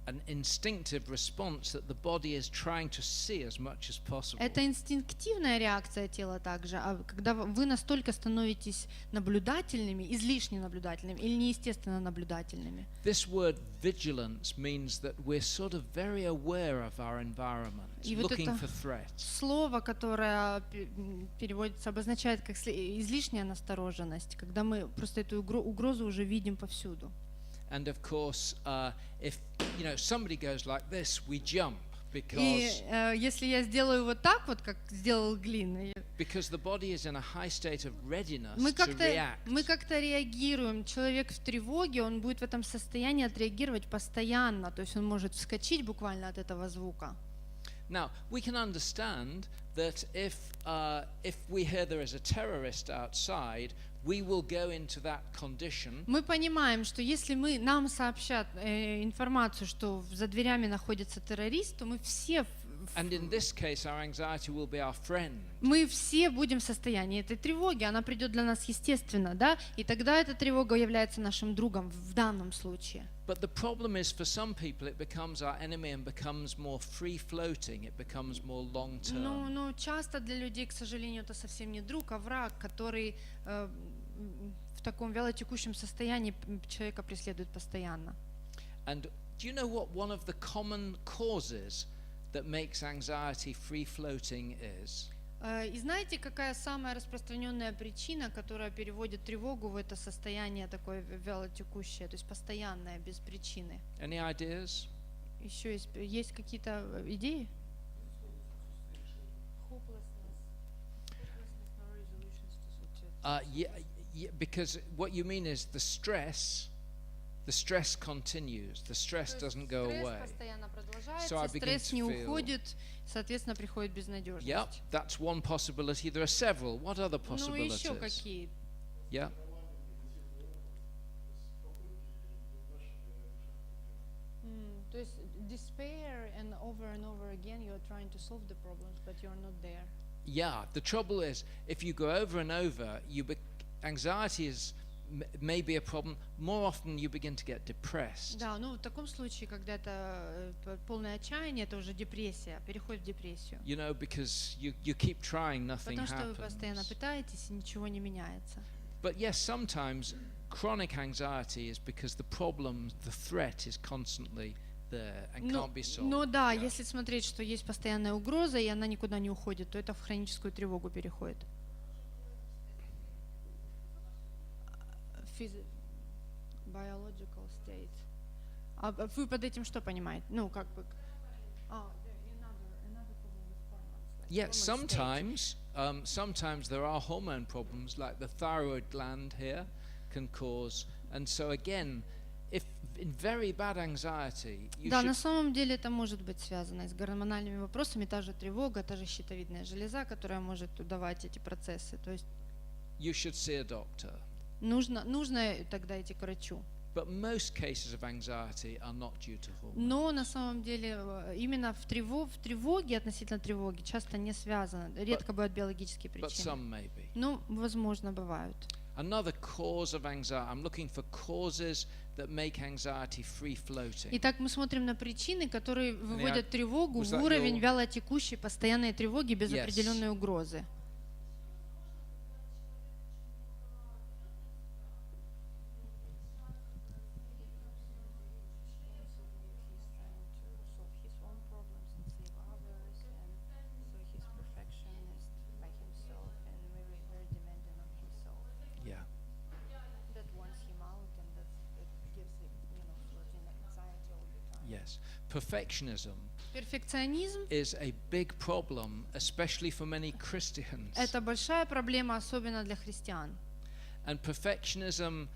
an instinctive response that the body is trying to see as much as possible. Это инстинктивная реакция тела также, когда вы настолько становитесь наблюдательными, излишне наблюдательными или неестественно наблюдательными. This word vigilance means that we're sort of very aware of our environment, И вот looking это for threats. слово, которое переводится, обозначает как излишняя настороженность, когда мы просто эту угрозу уже видим повсюду. And of course, if somebody goes like this, we jump И because если я сделаю вот так вот, как сделал Глинн, the body is in a high state of readiness мы to react. как-то реагируем. Человек в тревоге, он будет в этом состоянии отреагировать постоянно, то есть он может вскочить буквально от этого звука. Now, we can understand that if we hear there is a terrorist outside, we will go into that condition. Мы понимаем, что если нам сообщат информацию, что за дверями находится террорист, то мы все And in this case, our anxiety will be our friend. мы все будем в состоянии этой тревоги, она придет для нас естественно, да, и тогда эта тревога является нашим другом в данном случае. But the problem is, for some people, it becomes our enemy and becomes more free-floating. It becomes more long-term. Но часто для людей, к сожалению, это совсем не друг, а враг, который в таком вялотекущем состоянии человека преследует постоянно. And do you know what one of the common causes that makes anxiety free-floating is? И знаете, какая самая распространенная причина, которая переводит тревогу в это состояние такое вялотекущее, то есть постоянное, без причины? Any ideas? Еще есть какие-то идеи? Because what you mean is the stress continues. The stress doesn't go away. Стресс постоянно So I продолжается, begin стресс to не feel- уходит, соответственно, приходит безнадежность. Yep, that's one possibility. There are several. What other Ну и еще possibilities? какие? Yeah. То есть despair and over again you're trying to solve the problems, but you're not there. Yeah, the trouble is, if you go over and over, anxiety is maybe a problem. More often, you begin to get depressed. Да, ну в таком случае, когда это полное отчаяние, это уже депрессия, переходит в депрессию. You know, because you keep trying, nothing Потому что вы постоянно happens. пытаетесь, и ничего не меняется. But yes, sometimes chronic anxiety is because the problem, the threat, is constantly there and can't be solved. Но да, Yeah. если смотреть, что есть постоянная угроза, и она никуда не уходит, то это в хроническую тревогу переходит. Biological state. А вы под этим что понимаете? Ну, как бы... Yeah, sometimes there are hormone problems, like the thyroid gland here can cause. And so again, if in very bad anxiety, you Да, на should самом деле это может быть связано с гормональными вопросами, та же тревога, та же щитовидная железа, которая может давать эти процессы. То есть see a doctor. нужно тогда идти к врачу. But most cases of anxiety are not due to hormones. Но на самом деле именно в тревоге, относительно тревоги, часто не связано. Редко бывают биологические But причины. some may be. Ну, возможно, бывают. Another cause of anxiety, I'm looking for causes that make anxiety free-floating. Итак, мы смотрим на причины, которые выводят тревогу was в that уровень your- вялотекущей постоянной тревоги без Yes. определенной угрозы. He's trying to solve his own problems and save others, and so he's perfectionist by himself and very, very demanding on himself. Yeah. That wants him out, and that gives him, floating anxiety all the time. Yes. Perfectionism Перфекционизм is a big problem, especially for many Christians. – это большая проблема, особенно для христиан. And perfectionism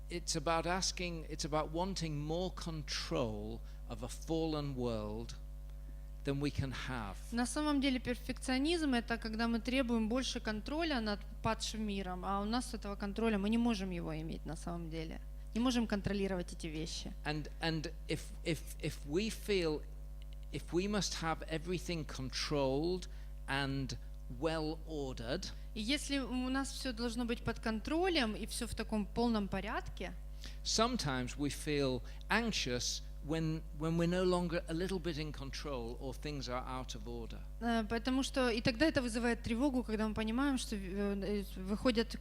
it's about wanting more control of a fallen world than we can have. На самом деле перфекционизм – это когда мы требуем больше контроля над падшим миром, а у нас этого контроля мы не можем его иметь на самом деле. Не можем контролировать эти вещи. And if we feel if we must have everything controlled and well ordered, И если у нас все должно быть под контролем и все в таком полном порядке, sometimes we feel anxious when we're no longer a little bit in control or things are out of order. потому что и тогда это вызывает тревогу, когда мы понимаем, что выходит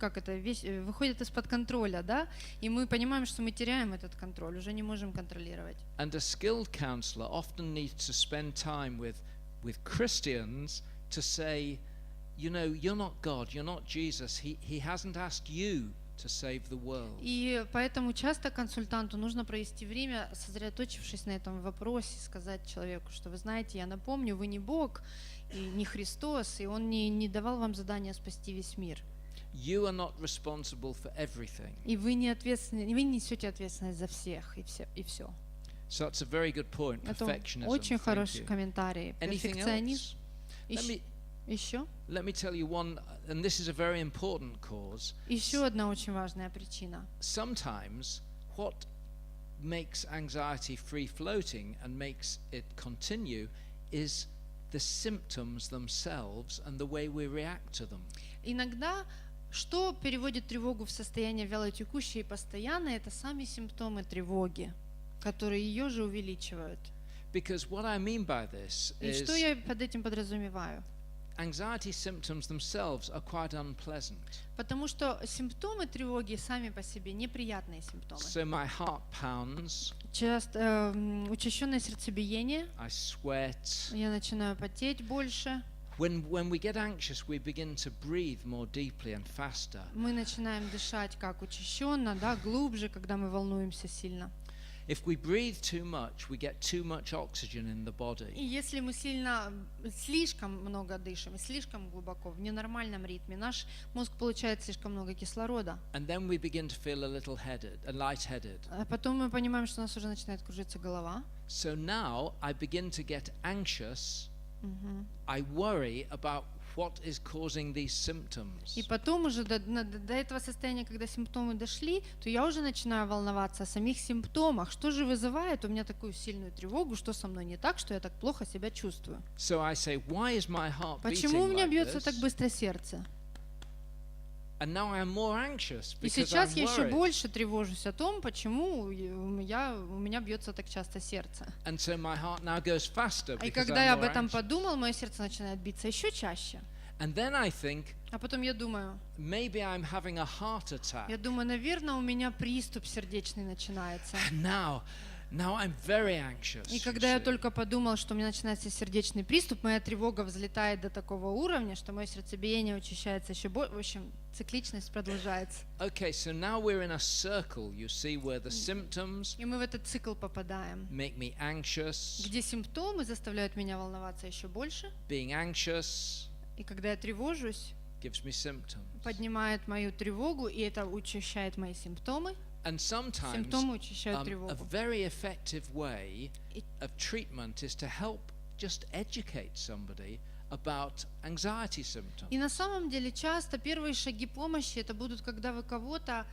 из-под контроля, да, и мы понимаем, что мы теряем этот контроль, уже не можем контролировать. And a skilled counselor often needs to spend time with Christians to say, you're not God, you're not Jesus. He hasn't asked you to save the world. И поэтому часто консультанту нужно провести время, сосредоточившись на этом вопросе, сказать человеку, что вы знаете, я напомню, вы не Бог и не Христос, и Он не давал вам задание спасти весь мир. You are not responsible for everything. И вы не несете ответственность за всех и все. So that's a very good point. Это Perfectionism. очень Thank хороший you. комментарий. Anything Перфекционизм. else? Еще Let me tell you one, and this is a very important cause. одна очень важная причина. Sometimes what makes anxiety free-floating and makes it continue is the symptoms themselves and the way we react to them. Иногда что переводит тревогу в состояние вялотекущее и постоянное, это сами симптомы тревоги, которые ее же увеличивают. Because what I mean by this И is что я под этим подразумеваю? anxiety symptoms themselves are quite unpleasant. Потому что симптомы тревоги сами по себе неприятные симптомы. So my heart pounds, Часто учащенное сердцебиение, I sweat. я начинаю потеть больше, When we get anxious, we begin to breathe more deeply and faster. мы начинаем дышать как учащенно, да, глубже, когда мы волнуемся сильно. If we breathe too much, we get too much oxygen in the И body. если мы слишком много дышим и слишком глубоко, в ненормальном ритме, наш мозг получает слишком много кислорода. And then we begin to feel a little lightheaded. А потом мы понимаем, что у нас уже начинает кружиться голова. So now I begin to get anxious. I worry about what is causing these symptoms. И потом уже до этого состояния, когда симптомы дошли, то я уже начинаю волноваться о самих симптомах. Что же вызывает у меня такую сильную тревогу, что со мной не так, что я так плохо себя чувствую? So I say, why is my heart Почему у beating меня like бьется так this? быстро сердце? And now I'm more anxious И because сейчас I'm я еще worried. больше тревожусь о том, почему у меня бьется так часто сердце. And so my heart now goes faster И because когда я I'm об more этом anxious. подумал, мое сердце начинает биться еще чаще. And then I think, А потом я думаю, maybe I'm having a heart attack. наверное, у меня приступ сердечный начинается. And now I'm very anxious. И you когда я see. только подумал, что у меня начинается сердечный приступ, моя тревога взлетает до такого уровня, что мое сердцебиение учащается еще больше. В общем, цикличность продолжается. Okay, so now we're in a circle, you see, where the symptoms И мы в этот цикл попадаем, make me anxious. где симптомы заставляют меня волноваться еще больше, Being anxious и когда я тревожусь, gives me symptoms. поднимает мою тревогу, и это учащает мои симптомы. And sometimes Симптомы учащают a тревогу. very effective way И- of treatment is to help just educate somebody about anxiety symptoms. И на самом деле часто первые шаги помощи это будут, когда вы кого-то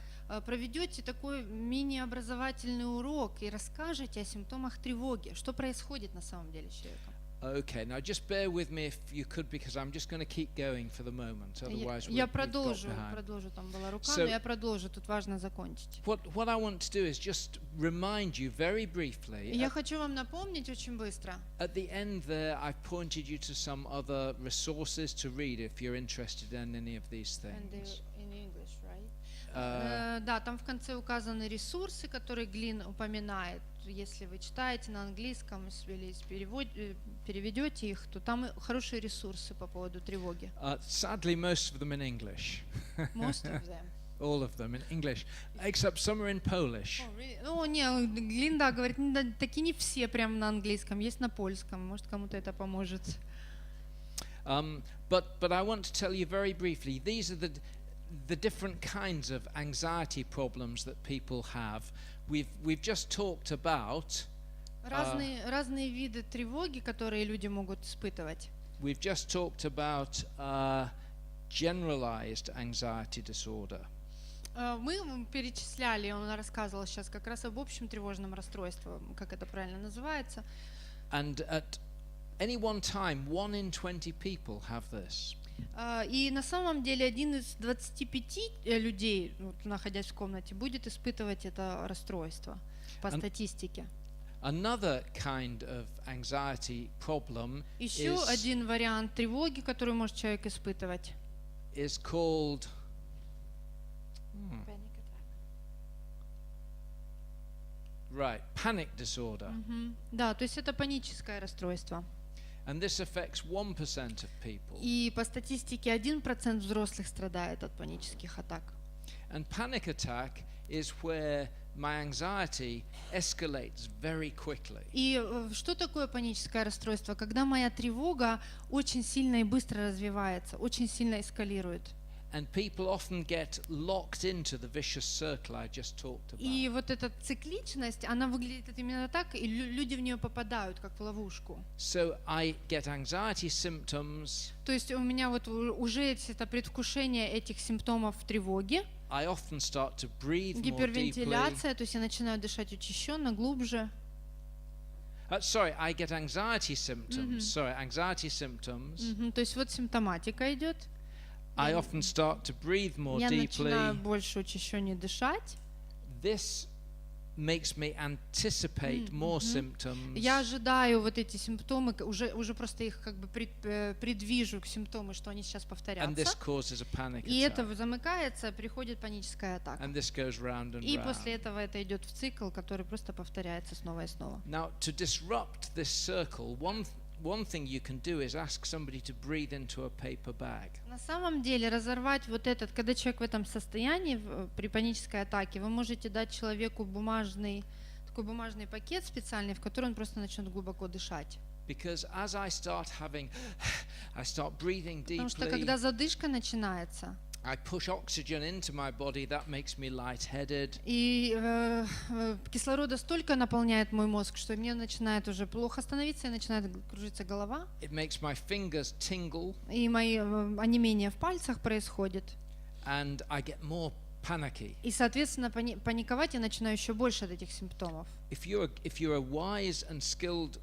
проведете такой мини-образовательный урок и расскажете о симптомах тревоги, что происходит на самом деле с человеком. Okay, now just bear with me if you could, because I'm just going to keep going for the moment. Otherwise, Я we've got продолжу, behind. там была рука, So- но я продолжу, тут важно закончить. What I want to do is just remind you very briefly. И я хочу вам напомнить очень быстро. At the end there, I've pointed you to some other resources to read if you're interested in any of these things. In English, right? Да, там в конце указаны ресурсы, которые Глинн упоминает. Если вы читаете на английском или переведете их, то там хорошие ресурсы по поводу тревоги. Sadly, most of them in English. Most of them. All of them in English, except some are in Polish. Oh, really? Ну, не, Глинн, да, говорит, такие не все прям на английском, есть на польском, может, кому-то это поможет. But I want to tell you very briefly, these are the different kinds of anxiety problems that people have. We've just talked about Разные виды тревоги, которые люди могут испытывать. we've just talked about generalized anxiety disorder. Мы перечисляли, он рассказывал сейчас как раз об общем тревожном расстройстве, как это правильно называется. And at any one time, 1 in 20 people have this. И на самом деле 1 из 25 людей, находясь в комнате, будет испытывать это расстройство по статистике. Another kind of anxiety problem Еще один вариант тревоги, который может человек испытывать, is called panic disorder. Да, то есть это паническое расстройство. And this affects 1% of people. И по статистике 1% взрослых страдает от панических атак. And panic attack is where my anxiety escalates very quickly. И что такое паническое расстройство? Когда моя тревога очень сильно и быстро развивается, очень сильно эскалирует. And people often get locked into the vicious circle I just talked about. И вот эта цикличность, она выглядит именно так, и люди в нее попадают, как в ловушку. So I get anxiety symptoms. То есть у меня вот уже это предвкушение этих симптомов тревоги, I often start to breathe more deeply. гипервентиляция, то есть я начинаю дышать учащенно, глубже. I get anxiety symptoms. Anxiety symptoms. То есть вот симптоматика идет. I often start to breathe more Я начинаю deeply. больше учащеннее дышать. This makes me anticipate more symptoms. Я ожидаю вот эти симптомы, уже просто их как бы предвижу к симптомам, что они сейчас And повторятся. this causes a panic И это attack. замыкается, приходит паническая атака. And this goes round and И round. после этого это идет в цикл, который просто повторяется снова и снова. Now, to disrupt this circle, one thing you can do is ask somebody to breathe into a paper bag. На самом деле разорвать вот этот, когда человек в этом состоянии, при панической атаке, вы можете дать человеку такой бумажный пакет специальный, в который он просто начнет глубоко дышать. Because as I start breathing Потому что deeply, когда задышка начинается, I push oxygen into my body, that makes me lightheaded. и кислорода столько наполняет мой мозг, что мне начинает уже плохо становиться, и начинает кружиться голова, It makes my fingers tingle, и мои онемения в пальцах происходит. and I get more panicky. И, соответственно, паниковать я начинаю еще больше от этих симптомов. If you're a wise and skilled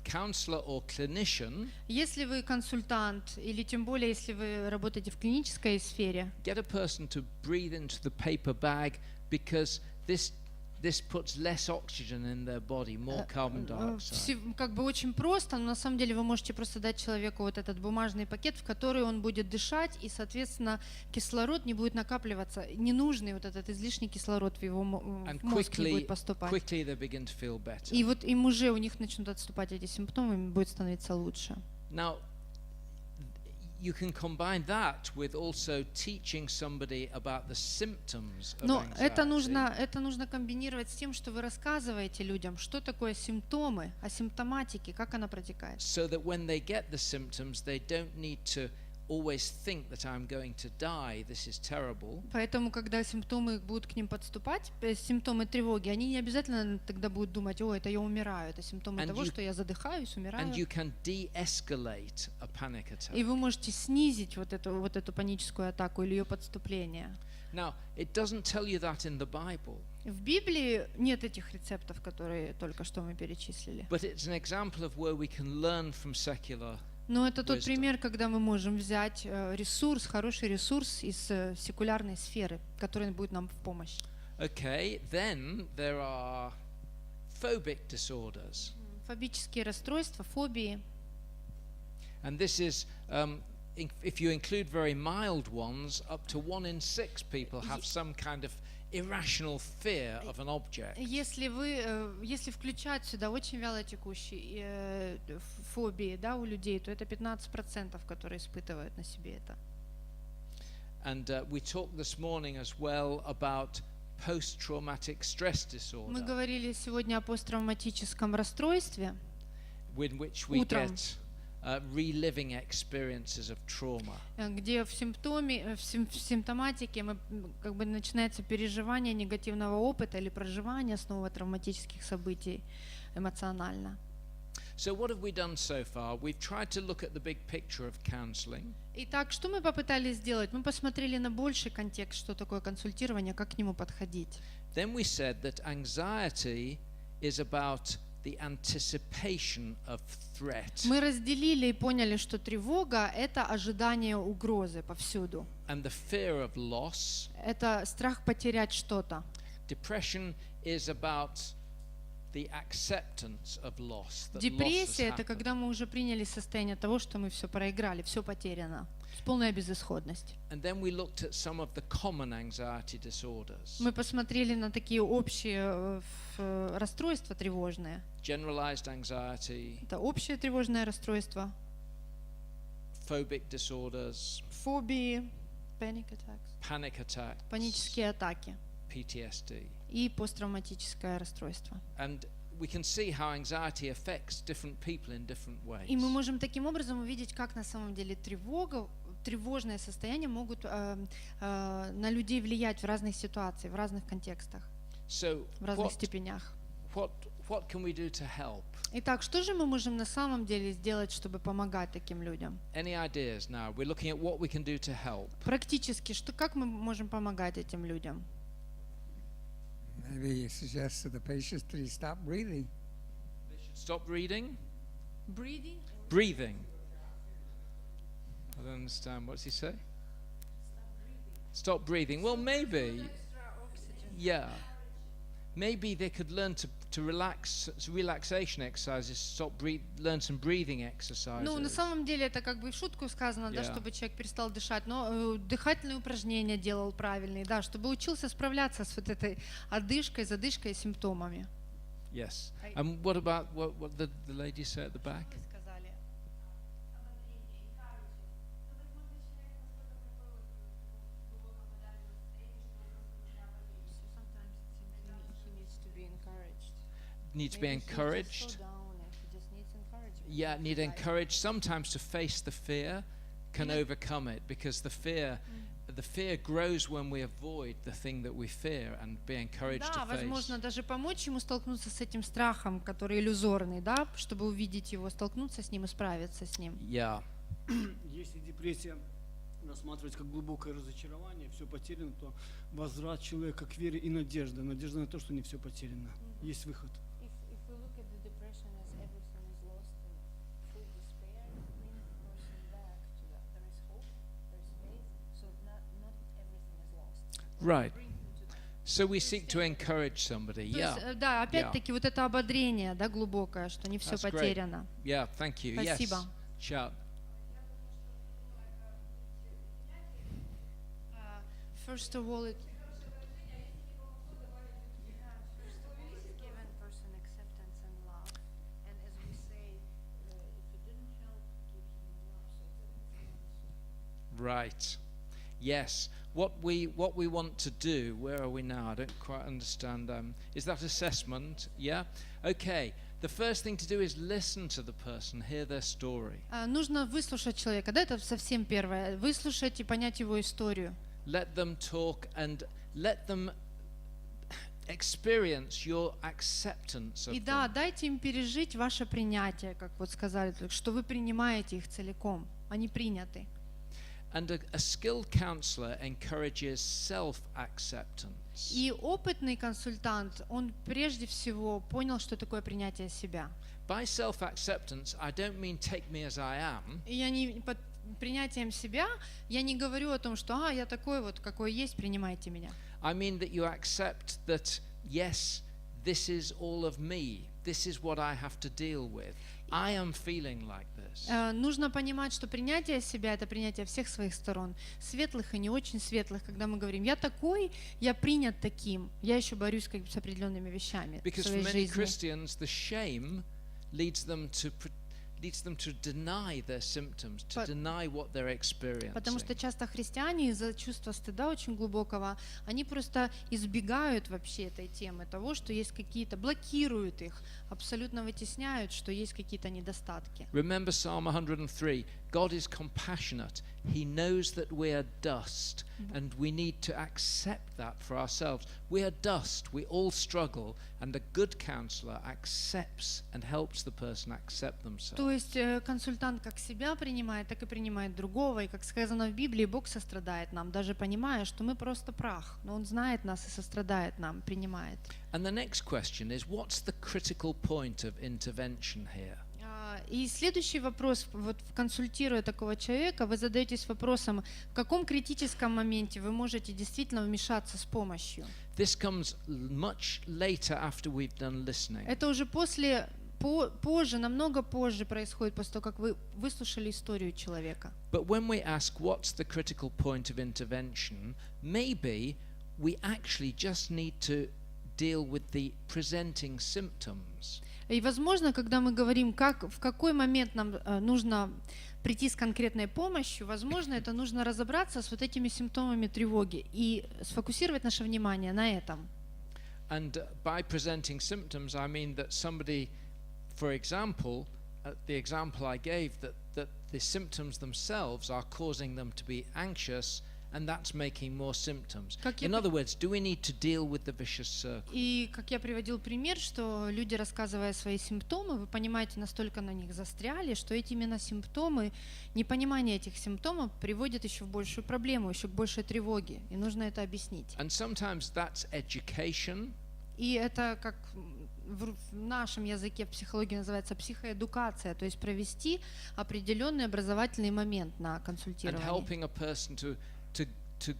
counselor or clinician, Если вы консультант, или тем более, если вы работаете в клинической сфере, get a person to breathe into the paper bag, because this puts less oxygen in their body, more carbon dioxide. как бы очень просто, но на самом деле вы можете просто дать человеку вот этот бумажный пакет, в который он будет дышать, и, соответственно, кислород не будет накапливаться, ненужный вот этот излишний кислород в его And мозг не будет поступать. quickly they begin to feel better. И вот им уже у них начнут отступать эти симптомы, им будет становиться лучше. Now, you can combine that with also teaching somebody about the symptoms of Но anxiety. это нужно комбинировать с тем, что вы рассказываете людям, что такое симптомы, о симптоматике, как она протекает. So that when they get the symptoms, they don't need to always think that I'm going to die, this is terrible. Поэтому, когда симптомы будут к ним подступать, симптомы тревоги, они не обязательно тогда будут думать, о, это я умираю, это симптомы And того, you- что я задыхаюсь, умираю. And you can de-escalate a panic attack. И вы можете снизить вот эту паническую атаку или ее подступление. Now, it doesn't tell you that in the Bible, В Библии нет этих рецептов, которые только что мы перечислили. but it's an example of where we can learn from secular. Но это тот Wisdom. пример, когда мы можем взять ресурс, хороший ресурс из секулярной сферы, который будет нам в помощь. Okay, then there are phobic disorders. Фобические расстройства, фобии. And this is, if you include very mild ones, up to 1 in 6 people have some kind of irrational fear of an object. Если включать сюда очень вялотекущие фобии, да, у людей, то это 15%, которые испытывают на себе это. And we talked this morning as well about post-traumatic stress Мы disorder, говорили сегодня о посттравматическом расстройстве, in which we Утром. get reliving experiences of trauma. где в симптоматике как бы начинается переживание негативного опыта или проживание снова травматических событий эмоционально. So what have we done so far? We've tried to look at the big picture of counseling. Итак, что мы попытались сделать? Мы посмотрели на больший контекст, что такое консультирование, как к нему подходить. Then we said that anxiety is about the anticipation of threat, Мы разделили и поняли, что тревога — это ожидание угрозы повсюду. and the fear of loss. Это страх потерять что-то. Depression is about the acceptance of loss. That loss has Депрессия — это happened. когда мы уже приняли состояние того, что мы все проиграли, все потеряно, полная безысходность. And then we looked at some of the common anxiety disorders. Мы посмотрели на такие общие расстройства тревожные. Generalized anxiety, Это общее тревожное расстройство, phobic disorders, фобии, panic attacks, panic attacks, панические атаки PTSD. и посттравматическое расстройство. And we can see how anxiety affects different people in different ways. И мы можем таким образом увидеть, как на самом деле тревожное состояние могут на людей влиять в разных ситуациях, в разных контекстах, So в разных степенях. what can we do to help? Итак, что же мы можем на самом деле сделать, чтобы помогать таким людям? Any ideas now? We're looking at what we can do to help. Практически, как мы можем помогать этим людям? Maybe you suggest to the patients that he stop breathing. They should stop reading? Breathing. Breathing. I don't understand. What's he say? Stop breathing. Well, maybe. Yeah. Maybe they could learn to relax, relaxation exercises, learn some breathing exercises. Ну, на самом деле это как бы в шутку сказано, да, Yeah. чтобы человек перестал дышать, но дыхательные упражнения делал правильные, да, чтобы учился справляться с вот этой одышкой, задышкой и симптомами. Yes. And what about what the lady said at the back? Сказали. Sometimes he needs to be encouraged. Need to be Maybe he just encouraged. slow down and he just needs encouragement. Yeah, need Like, encouraged sometimes to face the fear, can overcome it, because the fear grows when we avoid the thing that we fear and be encouraged Да, to face. возможно, даже помочь ему столкнуться с этим страхом, который иллюзорный, да, чтобы увидеть его, столкнуться с ним и справиться с ним. Yeah. Если депрессия рассматривать как глубокое разочарование, все потеряно, то возврат человека к вере и надежда. Надежда на то, что не все потеряно. Есть выход. if we look at the depression as everything is lost and full despair, bring the person back to that. There is hope, there is faith, so not everything is lost. Right. Bring him to that. So we seek to encourage somebody. То Yeah. есть, да, опять-таки вот это ободрение, да, глубокое, что не все That's great. потеряно. Yeah, thank you. Спасибо. Yes. Shout. First of all, Given person acceptance and love, and as we say, if it didn't help, give him love. So Right. Yes. What we want to do, where are we now? I don't quite understand. Is that assessment? Yeah? Okay. the first thing to do is listen to the person, hear their story. Нужно выслушать человека, да, это совсем первое. Выслушать и понять его историю. Let them talk and let them experience your acceptance И of да, them. дайте им пережить ваше принятие, как вот сказали, что вы принимаете их целиком, они приняты. And a skilled counselor encourages self-acceptance. И опытный консультант, он прежде всего понял, что такое принятие себя. By self-acceptance, I don't mean take me as I am. И я не под принятием себя, я не говорю о том, что я такой вот, какой есть, принимайте меня. I mean that you accept that, yes, this is all of me. This is what I have to deal with. I am feeling like this. Нужно понимать, что принятие себя — это принятие всех своих сторон, светлых и не очень светлых, когда мы говорим, я такой, я принят таким, я еще борюсь с определенными вещами в Because for своей many жизни. Christians, the shame leads them to deny their symptoms, to deny what they're experiencing. Потому что часто христиане из-за чувства стыда очень глубокого, они просто избегают вообще этой темы, того, что есть какие-то, блокируют их, абсолютно вытесняют, что есть какие-то недостатки. Remember Psalm 103, God is compassionate. He knows that we are dust, and we need to accept that for ourselves. We are dust, we all struggle, and a good counselor accepts and helps the person accept themselves. То есть консультант как себя принимает, так и принимает другого, и как сказано в Библии, Бог сострадает нам, даже понимая, что мы просто прах, но Он знает нас и сострадает нам, принимает. And the next question is, what's the critical point of intervention here? И следующий вопрос, вот консультируя такого человека, вы задаетесь вопросом, в каком критическом моменте вы можете действительно вмешаться с помощью. This comes much later after we've done listening. Это уже позже, намного позже происходит, после того, как вы выслушали историю человека. But when we ask what's the critical point of intervention, maybe we actually just need to deal with the presenting symptoms. И, возможно, когда мы говорим, в какой момент нам нужно прийти с конкретной помощью, возможно, это нужно разобраться с вот этими симптомами тревоги и сфокусировать наше внимание на этом. And by presenting symptoms, I mean that somebody, for example, the example I gave, that the symptoms themselves are causing them to be anxious, and that's making more symptoms. In other words, do we need to deal with the vicious circle? И как я приводил пример, что люди, рассказывая свои симптомы, вы понимаете, настолько на них застряли, что эти именно симптомы, непонимание этих симптомов приводит еще в большую проблему, еще к большей тревоге, и нужно это объяснить. And sometimes that's education. И это, как в нашем языке в психологии называется психоэдукация, то есть провести определенный образовательный момент на And консультировании. helping a person to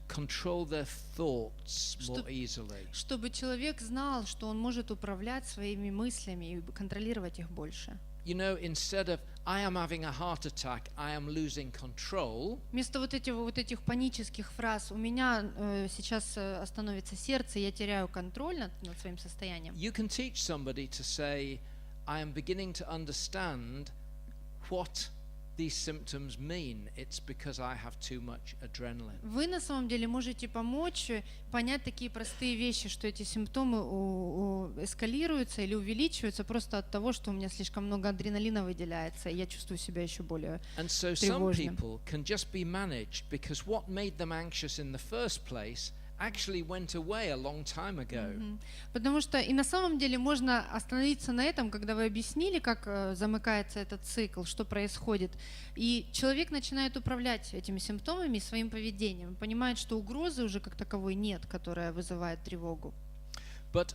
control their thoughts more easily. Чтобы человек знал, что он может управлять своими мыслями и контролировать их больше. You know, instead of I am having a heart attack, I am losing control. Вместо вот этих панических фраз «у меня сейчас остановится сердце, я теряю контроль над своим состоянием», You can teach somebody to say, I am beginning to understand what these symptoms mean. It's because I have too much adrenaline. вы на самом деле можете помочь понять такие простые вещи, что эти симптомы эскалируются или увеличиваются просто от того, что у меня слишком много адреналина выделяется, и я чувствую себя еще более And so some тревожным. people can just be managed because what made them anxious in the first place actually went away a long time ago. Потому что и на самом деле можно остановиться на этом, когда вы объяснили, как замыкается этот цикл, что происходит, и человек начинает управлять этими симптомами и своим поведением, понимает, что угрозы уже как таковой нет, которая вызывает тревогу. But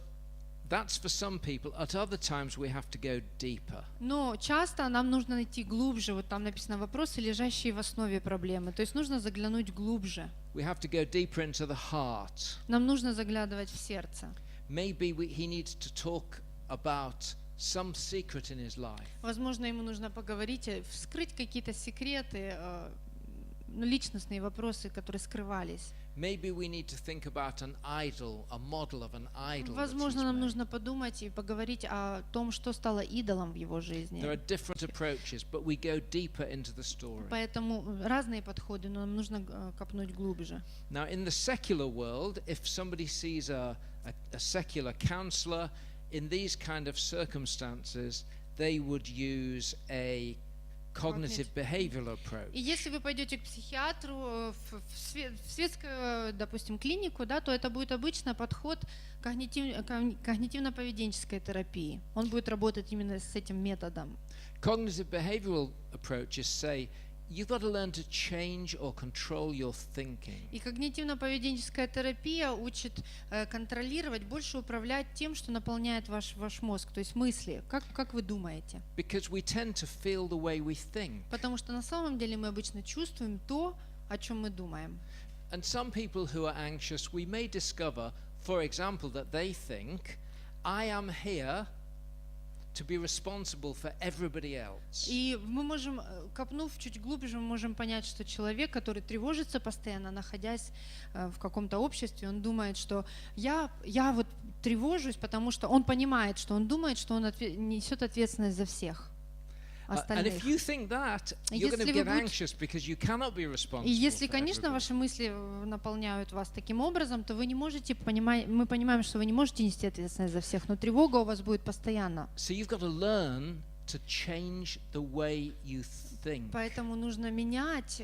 that's for some people. At other times we have to go deeper. Но часто нам нужно найти глубже, вот там написано вопросы, лежащие в основе проблемы, то есть нужно заглянуть глубже. We have to go deeper into the heart. Нам нужно заглядывать в сердце. Maybe he needs to talk about some secret in his life. Возможно, ему нужно поговорить, вскрыть какие-то секреты, личностные вопросы, которые скрывались. Maybe we need to think about an idol, a model of an idol. Возможно, нам нужно подумать и поговорить о том, что стало идолом в его жизни. There are different approaches, but we go deeper into the story. Поэтому разные подходы, но нам нужно копнуть глубже. Now, in the secular world, if somebody sees a secular counselor, in these kind of circumstances, they would use a cognitive behavioral approach. И если вы пойдете к психиатру в светскую, допустим, клинику, да, то это будет обычно подход когнитивно-поведенческой терапии. Он будет работать именно с этим методом. Cognitive behavioral approaches say you've got to learn to change or control your thinking. И когнитивно-поведенческая терапия учит контролировать, больше управлять тем, что наполняет ваш мозг, то есть мысли, как вы думаете. Because we tend to feel the way we think. Потому что на самом деле мы обычно чувствуем то, о чем мы думаем. And some people who are anxious, we may discover, for example, that they think, I am here to be responsible for everybody else. И мы можем, копнув чуть глубже, мы можем понять, что человек, который тревожится постоянно, находясь в каком-то обществе, он думает, что я вот тревожусь, потому что он понимает, что он думает, что он несет ответственность за всех And остальных. if you think that, you're going to get anxious because you cannot be responsible. И если, for конечно, everybody. ваши мысли наполняют вас таким образом, то вы не можете понимать, мы понимаем, что вы не можете нести ответственность за всех, но тревога у вас будет постоянно. So you've got to learn to change the way you think. Поэтому нужно менять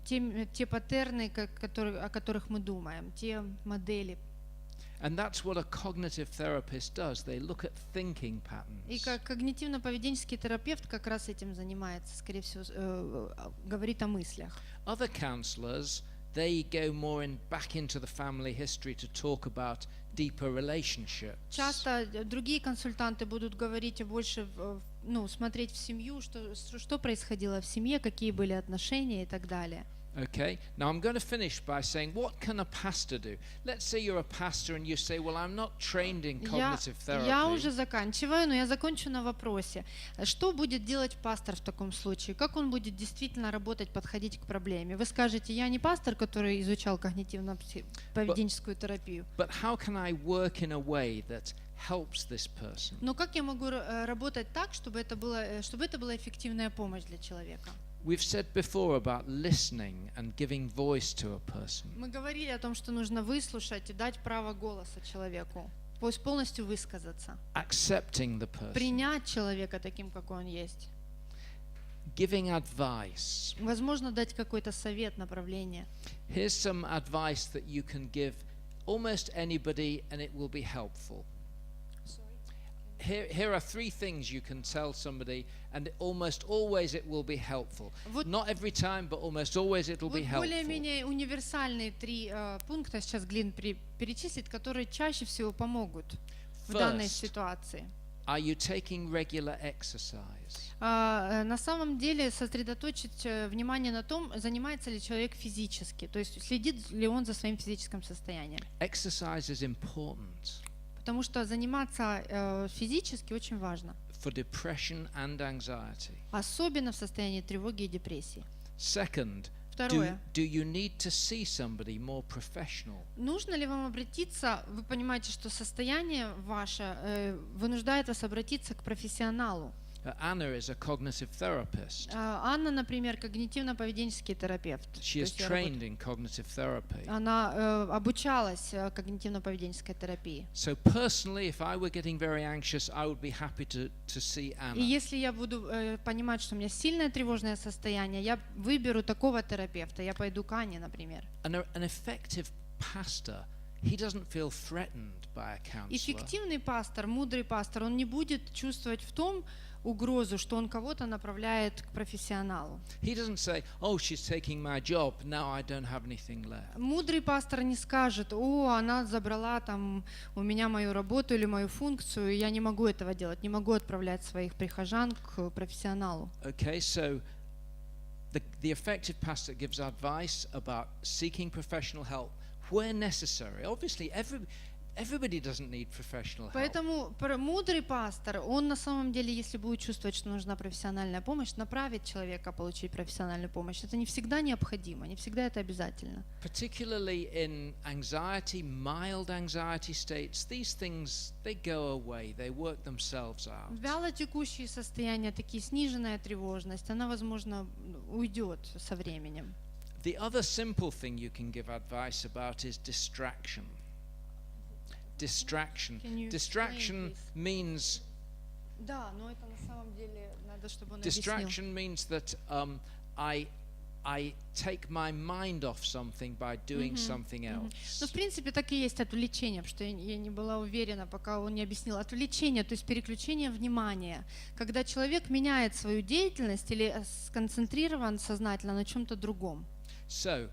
те паттерны, о которых мы думаем, те модели. And that's what a cognitive therapist does. They look at thinking patterns. И как когнитивно-поведенческий терапевт как раз этим занимается, скорее всего, говорит о мыслях. Other counselors, they go more back into the family history to talk about deeper relationships. Часто другие консультанты будут говорить больше, смотреть в семью, что происходило в семье, какие были отношения и так далее. Okay, now I'm going to finish by saying, what can a pastor do? Let's say you're a pastor and you say, well, I'm not trained in cognitive therapy. Я уже заканчиваю, но я закончу на вопросе. Что будет делать пастор в таком случае? Как он будет действительно работать, подходить к проблеме? Вы скажете, я не пастор, который изучал когнитивно-поведенческую терапию. But how can I work in a way that helps this person? Но как я могу работать так, чтобы это была эффективная помощь для человека? We've said before about listening and giving voice to a person. Мы говорили о том, что нужно выслушать и дать право голоса человеку, пусть полностью высказаться. Accepting the person. Принять человека таким, какой он есть. Giving advice. Возможно, дать какой-то совет, направление. Here's some advice that you can give almost anybody and it will be helpful. Here are 3 things you can tell somebody and almost always it will be helpful. Not every time, but almost always it will be helpful. Более-менее универсальные 3 пункта сейчас Глинн перечислит, которые чаще всего помогут в данной ситуации. Are you taking regular exercise? На самом деле сосредоточить внимание на том, занимается ли человек физически, то есть следит ли он за своим физическим состоянием. Exercise is important. Потому что заниматься физически очень важно. For depression and anxiety. Особенно в состоянии тревоги и депрессии. Second, Второе. do you need to see somebody more professional? Нужно ли вам обратиться, вы понимаете, что состояние ваше вынуждает вас обратиться к профессионалу. Anna is a cognitive therapist. Анна, например, когнитивно-поведенческий терапевт. She is trained in cognitive therapy. Она обучалась когнитивно-поведенческой терапии. So personally, if I were getting very anxious, I would be happy to see Anna. И если я буду понимать, что у меня сильное тревожное состояние, я выберу такого терапевта, я пойду к Анне, например. An effective pastor, he doesn't feel threatened by a counselor. Эффективный пастор, мудрый пастор, он не будет чувствовать в том угрозу, что он кого-то направляет к профессионалу. He doesn't say, "Oh, she's taking my job. Now I don't have anything left." Мудрый пастор не скажет: "О, она забрала там у меня мою работу или мою функцию, и я не могу этого делать, не могу отправлять своих прихожан к профессионалу". Okay, so the effective pastor gives advice about seeking professional help where necessary. Obviously, everybody doesn't need professional help. Поэтому мудрый пастор, он на самом деле, если будет чувствовать, что нужна профессиональная помощь, направит человека получить профессиональную помощь. Это не всегда необходимо, не всегда это обязательно. Particularly in anxiety, mild anxiety states, these things, they go away, they work themselves out. Вялотекущие состояния, такие сниженная тревожность, она, возможно, уйдет со временем. The other simple thing you can give advice about is distraction. distraction. Can you Distraction explain, means Да, но это на самом деле надо, чтобы он объяснил. distraction means that I take my mind off something by doing something Ну, else. в принципе, так и есть отвлечение, потому что я не была уверена, пока он не объяснил. Отвлечение, то есть переключение внимания. Когда человек меняет свою деятельность или сконцентрирован сознательно на чем-то другом. So,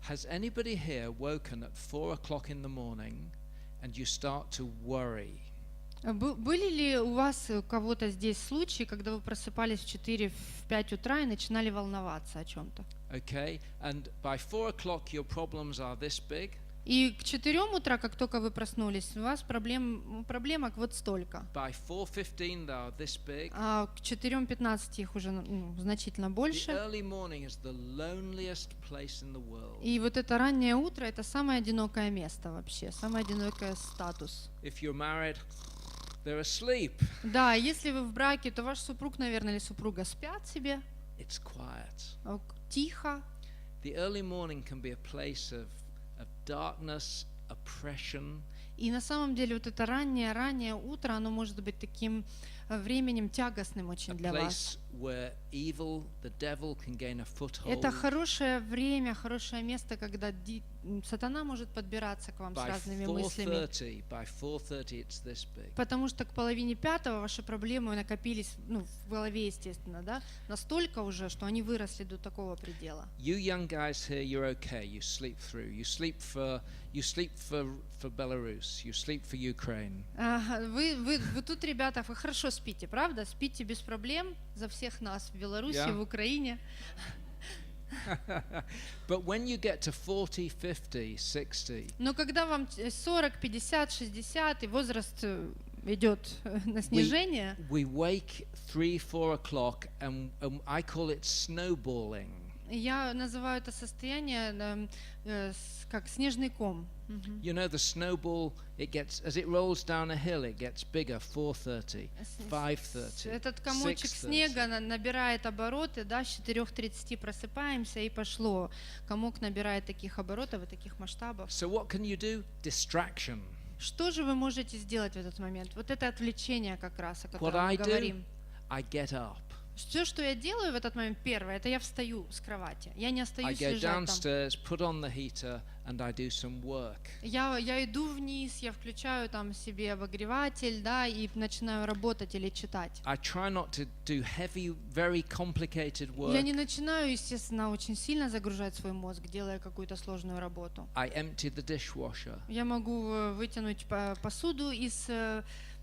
has anybody here woken at 4 o'clock in the morning and you start to worry? Были ли у вас, у кого-то здесь случаи, когда вы просыпались в 4-5 утра и начинали волноваться о чем-то? Okay, and by 4 o'clock your problems are this big. И к 4 утра, как только вы проснулись, у вас проблемок вот столько. By 4:15 they are this big. А к 4:15 их уже значительно The больше. early morning is the loneliest place in the world. И вот это раннее утро — это самое одинокое место вообще, самый одинокий статус. If you're married, they're asleep. Да, если вы в браке, то ваш супруг, наверное, или супруга спят себе, It's quiet. тихо. The early morning can be a place of darkness, oppression. И на самом деле вот это раннее утро, оно может быть таким временем тягостным очень A для вас. place where evil, the devil, can gain a foothold. Это хорошее время, хорошее место, когда сатана может подбираться к вам с By разными мыслями. 4:30 it's this big. Потому что к 4:30 ваши проблемы накопились, в голове, естественно, да, настолько уже, что они выросли до такого предела. You young guys here, you're okay. You sleep through. You sleep for Belarus. You sleep for Ukraine. Вы тут, ребята, вы хорошо спите, правда? Спите без проблем за всех нас в Беларуси, Yeah. в Украине. But when you get to 40, 50, 60, Но когда вам 40, 50, 60 и возраст идет на снижение, we wake 3-4 o'clock, and I call it snowballing. я называю это состояние как снежный ком. You know, the snowball, as it rolls down a hill, it gets bigger. 4:30, 5:30, Этот комочек 6:30. снега набирает обороты, да, с 4:30 просыпаемся и пошло. Комок набирает таких оборотов и таких масштабов. So what can you do? Distraction. Что же вы можете сделать в этот момент? Вот это отвлечение как раз, о What котором I мы do, говорим. I get up. Все, что я делаю в этот момент, первое, это я встаю с кровати. Я не I остаюсь go лежать там. downstairs, put on the heater, and I do some work. Я иду вниз, я включаю там себе обогреватель, да, и начинаю работать или читать. I try not to do heavy, very complicated work. Я не начинаю, естественно, очень сильно загружать свой мозг, делая какую-то сложную работу. I empty the dishwasher. Я могу вытянуть посуду из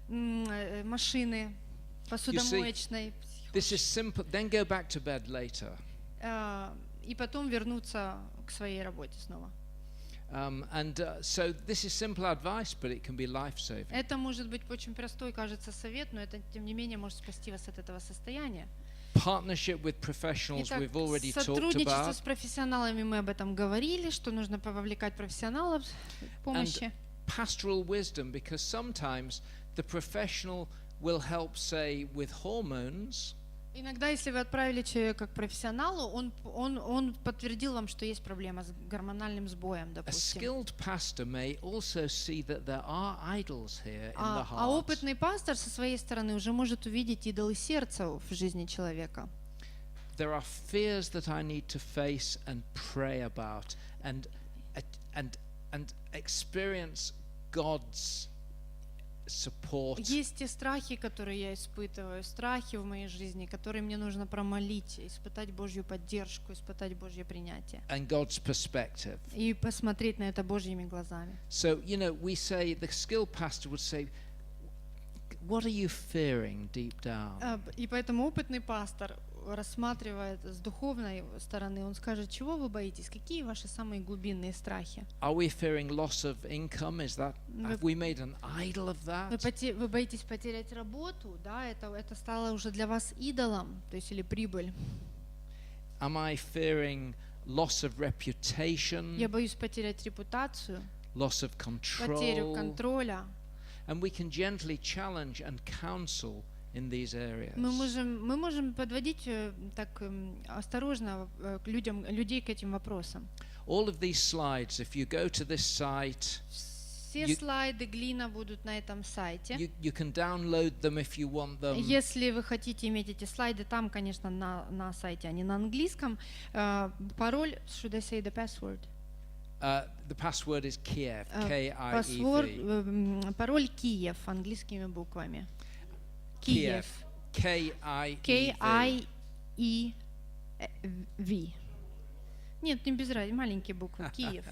машины, посудомоечной, This is simple. Then go back to bed later. и потом вернуться к своей работе снова. So this is simple advice, but it can be life-saving. Это может быть очень простой, кажется, совет, но это, тем не менее, может спасти вас от этого состояния. Partnership with professionals, Итак, we've already talked сотрудничество about. с профессионалами, мы об этом говорили, что нужно пововлекать профессионалов в помощи. Pastoral wisdom, because sometimes the professional will help, say, with hormones. Иногда, если вы отправили человека к профессионалу, он подтвердил вам, что есть проблема с гормональным сбоем, A допустим. skilled pastor may also see that there are idols here in the А heart. опытный пастор со своей стороны уже может увидеть идолы сердца в жизни человека. There are fears that I need to face and pray about, and experience God's support. Есть те страхи, которые я испытываю, страхи в моей жизни, которые мне нужно промолить, испытать Божью поддержку, испытать Божье принятие. And God's perspective. И посмотреть на это Божьими глазами. So, we say, the skilled pastor would say, what are you fearing deep down? И поэтому опытный пастор рассматривает с духовной стороны, он скажет, чего вы боитесь, какие ваши самые глубинные страхи. Are we fearing loss of income? Have we made an idol of that? Вы боитесь потерять работу, да, это стало уже для вас идолом, то есть или прибыль. Am I fearing loss of reputation, Я боюсь потерять репутацию, loss of потерю control? контроля. And we can gently challenge and counsel in these areas. Мы можем подводить так осторожно людей к этим вопросам. All of these slides, if you go to this site, Все слайды Глина будут на этом сайте. You can download them if you want them. Если вы хотите иметь эти слайды, там, конечно, на сайте, а не на английском. Пароль, should I say the password? The password is Kiev, Password, пароль Киев английскими буквами. Kiev, K-I-E-V. K-I-E-V. Нет, не без разницы, маленькие буквы. Киев.